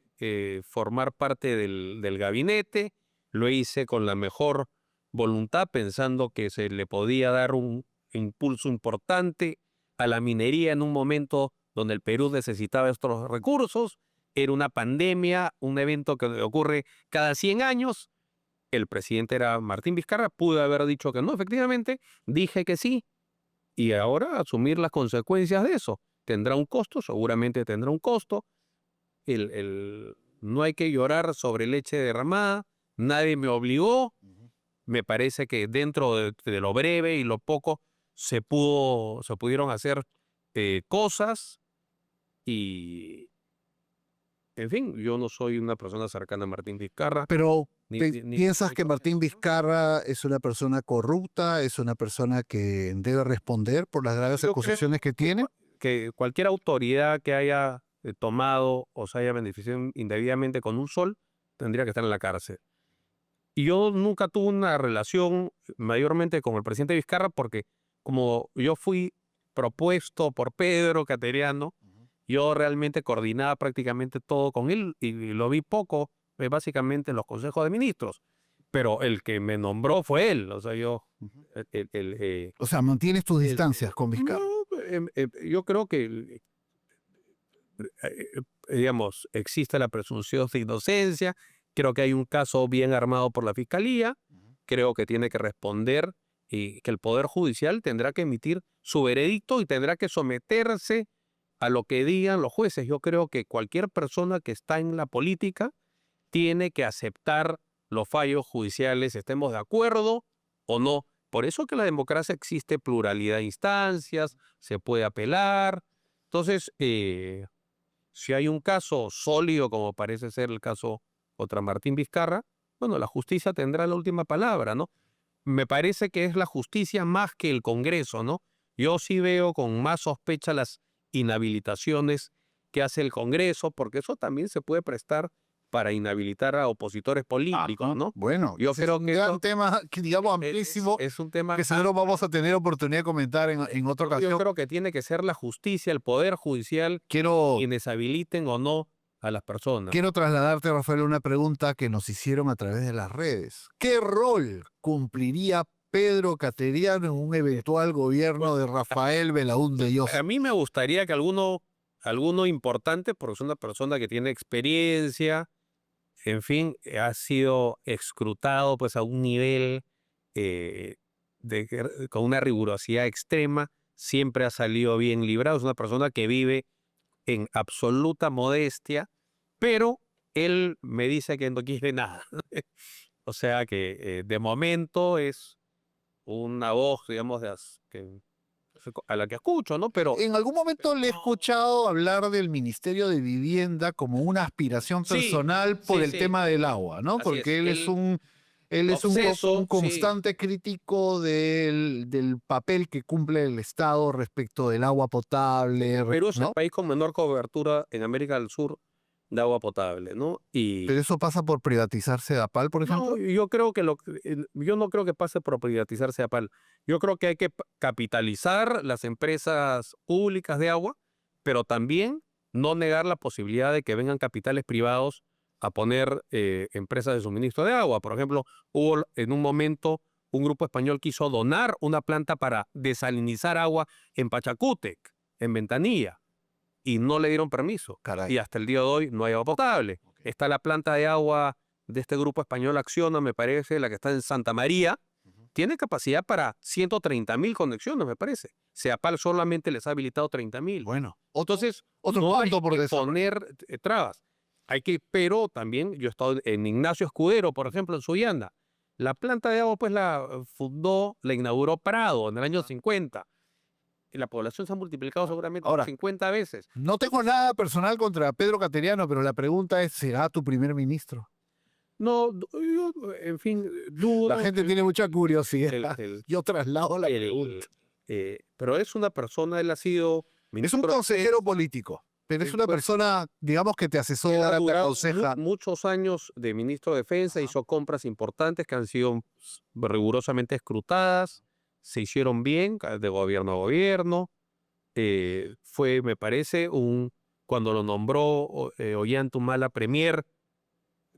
formar parte del gabinete, lo hice con la mejor voluntad, pensando que se le podía dar un impulso importante a la minería en un momento donde el Perú necesitaba estos recursos. Era una pandemia, un evento que ocurre cada 100 años. El presidente era Martín Vizcarra, pude haber dicho que no, efectivamente, dije que sí, y ahora asumir las consecuencias de eso. Tendrá un costo, seguramente tendrá un costo. No hay que llorar sobre leche derramada, nadie me obligó. Me parece que dentro de lo breve y lo poco se pudieron hacer cosas y, en fin, yo no soy una persona cercana a Martín Vizcarra. Pero Ni ¿piensas que mucho Martín menos, ¿no? Vizcarra es una persona corrupta, es una persona que debe responder por las graves Yo creo acusaciones que tiene? que cualquier autoridad que haya tomado o se haya beneficiado indebidamente con un sol tendría que estar en la cárcel. Y yo nunca tuve una relación mayormente con el presidente Vizcarra porque como yo fui propuesto por Pedro Cateriano, yo realmente coordinaba prácticamente todo con él y lo vi poco, básicamente en los consejos de ministros. Pero el que me nombró fue él, o sea, O sea, mantienes tus el- distancias con Vizcarra. no, yo creo que digamos, existe la presunción de inocencia, creo que hay un caso bien armado por la Fiscalía, creo que tiene que responder y que el Poder Judicial tendrá que emitir su veredicto y tendrá que someterse a lo que digan los jueces. Yo creo que cualquier persona que está en la política tiene que aceptar los fallos judiciales, estemos de acuerdo o no. Por eso que en la democracia existe pluralidad de instancias, se puede apelar. Entonces, si hay un caso sólido, como parece ser el caso contra Martín Vizcarra, bueno, la justicia tendrá la última palabra, ¿no? Me parece que es la justicia más que el Congreso, ¿no? Yo sí veo con más sospecha las inhabilitaciones que hace el Congreso, porque eso también se puede prestar para inhabilitar a opositores políticos, ¿no? Bueno, Yo ese es creo un que gran eso tema, que, digamos, es, amplísimo, es un tema. que seguro vamos a tener oportunidad de comentar en otra Yo ocasión. creo que tiene que ser la justicia, el Poder Judicial, Quiero, quienes habiliten o no a las personas. quiero trasladarte, Rafael, una pregunta que nos hicieron a través de las redes. ¿Qué rol cumpliría Pedro Cateriano en un eventual gobierno de Rafael Belaúnde Llosa? A mí me gustaría que alguno importante, porque es una persona que tiene experiencia, en fin, ha sido escrutado pues a un nivel eh, con una rigurosidad extrema, siempre ha salido bien librado, es una persona que vive en absoluta modestia, pero él me dice que no quiere nada. O sea que de momento es una voz, digamos, a la que escucho, ¿no? Pero En algún momento le he escuchado hablar del Ministerio de Vivienda como una aspiración sí, personal por sí, el sí, tema del agua, ¿no? así Porque es. él es un Obseso, sí. constante crítico del papel que cumple el Estado respecto del agua potable, Perú es el ¿no? país con menor cobertura en América del Sur de agua potable, ¿no? Pero eso pasa por privatizarse Sedapal, por No, ejemplo. yo creo que yo no creo que pase por privatizarse APAL. Yo creo que hay que capitalizar las empresas públicas de agua, pero también no negar la posibilidad de que vengan capitales privados a poner empresas de suministro de agua. Por ejemplo, hubo en un momento un grupo español quiso donar una planta para desalinizar agua en Pachacútec, en Ventanilla, y no le dieron permiso. Caray. Y hasta el día de hoy no hay agua potable. Está la planta de agua de este grupo español Acciona, me parece, la que está en Santa María, tiene capacidad para 130.000 conexiones, me parece. Ceapal solamente les ha habilitado 30.000. Bueno, Entonces, otro no hay punto por que desarrollar. poner trabas. Pero también yo he estado en Ignacio Escudero, por ejemplo, en Sullana. La planta de agua, pues la fundó, la inauguró Prado en el año 50. Y la población se ha multiplicado seguramente Ahora, 50 veces. no tengo nada personal contra Pedro Cateriano, pero la pregunta es, ¿será tu primer ministro? No, yo, en fin, dudo. La gente tiene mucha curiosidad. el- Yo traslado la el- pregunta. pero es una persona, él ha sido Es un ministro consejero político, pero es Sí, una pues, persona, digamos, que te Él ha asesora, te durado aconseja. muchos años de ministro de Defensa, Ajá. hizo compras importantes que han sido rigurosamente escrutadas, se hicieron bien de gobierno a gobierno. Fue, me parece, cuando lo nombró Ollantaytamala premier,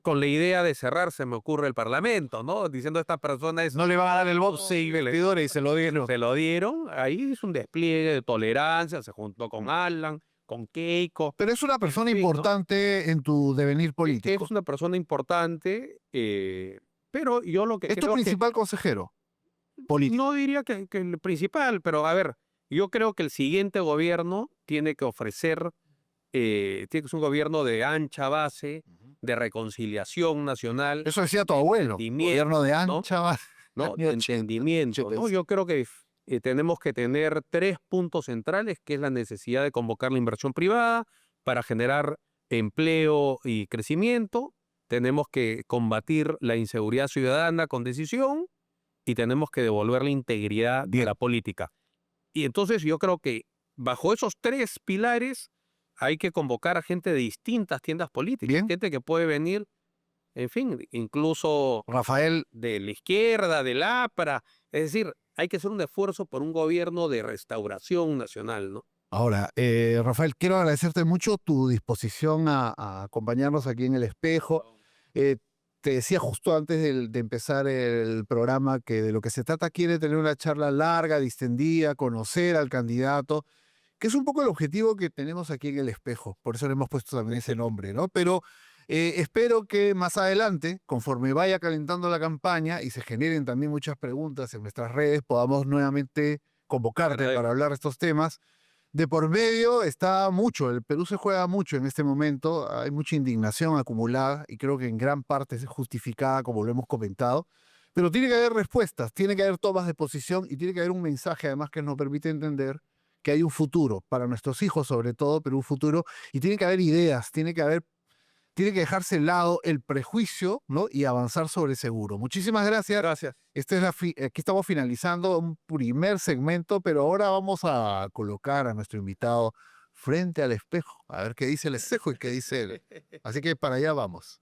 con la idea de cerrar, se me ocurre, el Parlamento, ¿no? Diciendo esta persona es No le van a dar el voto posible. investidores y se lo dieron. Se lo dieron, ahí hizo un despliegue de tolerancia, se juntó con Alan, con Keiko. Pero es una persona fin, ¿no? importante en tu devenir político. Es una persona importante, pero yo lo que Es tu creo principal consejero político. no diría que el principal, pero a ver, yo creo que el siguiente gobierno tiene que ofrecer, tiene que ser un gobierno de ancha base, de reconciliación nacional, Eso decía tu abuelo. Entendimiento, Gobierno de ¿no? ancha base. ¿no? De Año entendimiento, ¿no? 80. Yo creo que tenemos que tener 3 puntos centrales, que es la necesidad de convocar la inversión privada para generar empleo y crecimiento. Tenemos que combatir la inseguridad ciudadana con decisión y tenemos que devolver la integridad de la política. Y entonces yo creo que bajo esos 3 pilares hay que convocar a gente de distintas tiendas políticas, Bien. gente que puede venir, en fin, incluso Rafael, de la izquierda, del APRA. Es decir, hay que hacer un esfuerzo por un gobierno de restauración nacional, ¿no? ahora, Rafael, quiero agradecerte mucho tu disposición a acompañarnos aquí en El Espejo. Te decía justo antes de empezar el programa que de lo que se trata aquí es de tener una charla larga, distendida, conocer al candidato, que es un poco el objetivo que tenemos aquí en El Espejo. Por eso le hemos puesto también ese nombre, ¿no? Pero espero que más adelante, conforme vaya calentando la campaña y se generen también muchas preguntas en nuestras redes, podamos nuevamente convocarte Perfecto. para hablar de estos temas. De por medio está mucho, el Perú se juega mucho en este momento, hay mucha indignación acumulada y creo que en gran parte es justificada, como lo hemos comentado, pero tiene que haber respuestas, tiene que haber tomas de posición y tiene que haber un mensaje además que nos permite entender que hay un futuro para nuestros hijos sobre todo, pero un futuro, y tiene que haber ideas, tiene que dejarse de lado el prejuicio, ¿no? Y avanzar sobre seguro. Muchísimas gracias. Gracias. Aquí estamos finalizando un primer segmento, pero ahora vamos a colocar a nuestro invitado frente al espejo, a ver qué dice el espejo y qué dice él. Así que para allá vamos.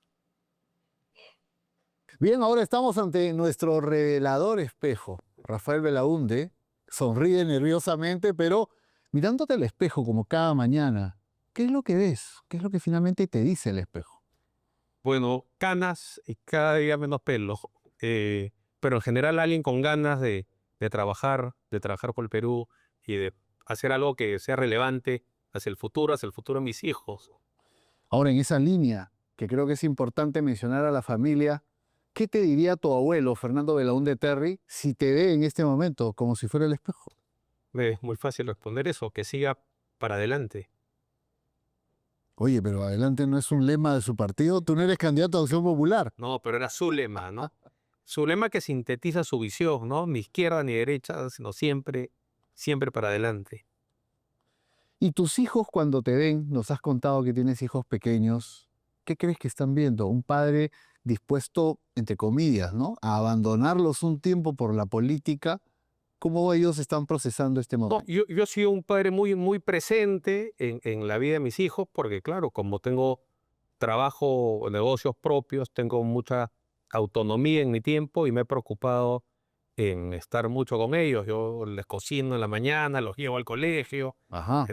Bien, ahora estamos ante nuestro revelador espejo. Rafael Belaúnde sonríe nerviosamente, pero mirándote al espejo como cada mañana, ¿qué es lo que ves? ¿Qué es lo que finalmente te dice el espejo? Bueno, canas y cada día menos pelo. Pero en general alguien con ganas de trabajar por el Perú y de hacer algo que sea relevante hacia el futuro de mis hijos. Ahora, en esa línea, que creo que es importante mencionar a la familia, ¿qué te diría tu abuelo, Fernando Belaúnde Terry, si te ve en este momento como si fuera el espejo? Es muy fácil responder eso, que siga para adelante. Oye, pero adelante no es un lema de su partido, tú no eres candidato a Acción Popular. No, pero era su lema, ¿no? Su lema que sintetiza su visión, ¿no? Ni izquierda ni derecha, sino siempre para adelante. Y tus hijos cuando te ven, nos has contado que tienes hijos pequeños, ¿qué crees que están viendo? Un padre dispuesto, entre comillas, ¿no? A abandonarlos un tiempo por la política. ¿Cómo ellos están procesando este No, momento? yo he sido un padre muy presente en la vida de mis hijos, porque claro, como tengo trabajo, negocios propios, tengo mucha autonomía en mi tiempo y me he preocupado en estar mucho con ellos. Yo les cocino en la mañana, los llevo al colegio, Ajá.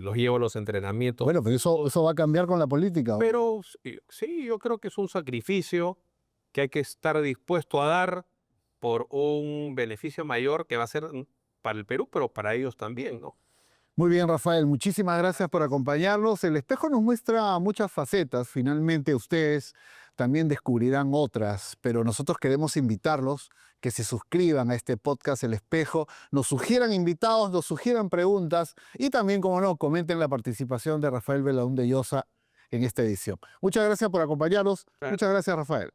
los llevo a los entrenamientos. Bueno, pero eso va a cambiar con la política. Pero sí, yo creo que es un sacrificio que hay que estar dispuesto a dar por un beneficio mayor que va a ser para el Perú, pero para ellos también, ¿no? Muy bien, Rafael, muchísimas gracias por acompañarnos. El espejo nos muestra muchas facetas. Finalmente ustedes también descubrirán otras, pero nosotros queremos invitarlos que se suscriban a este podcast El Espejo, nos sugieran invitados, nos sugieran preguntas y también, como no, comenten la participación de Rafael Belaúnde Llosa en esta edición. Muchas gracias por acompañarnos. Claro. Muchas gracias, Rafael.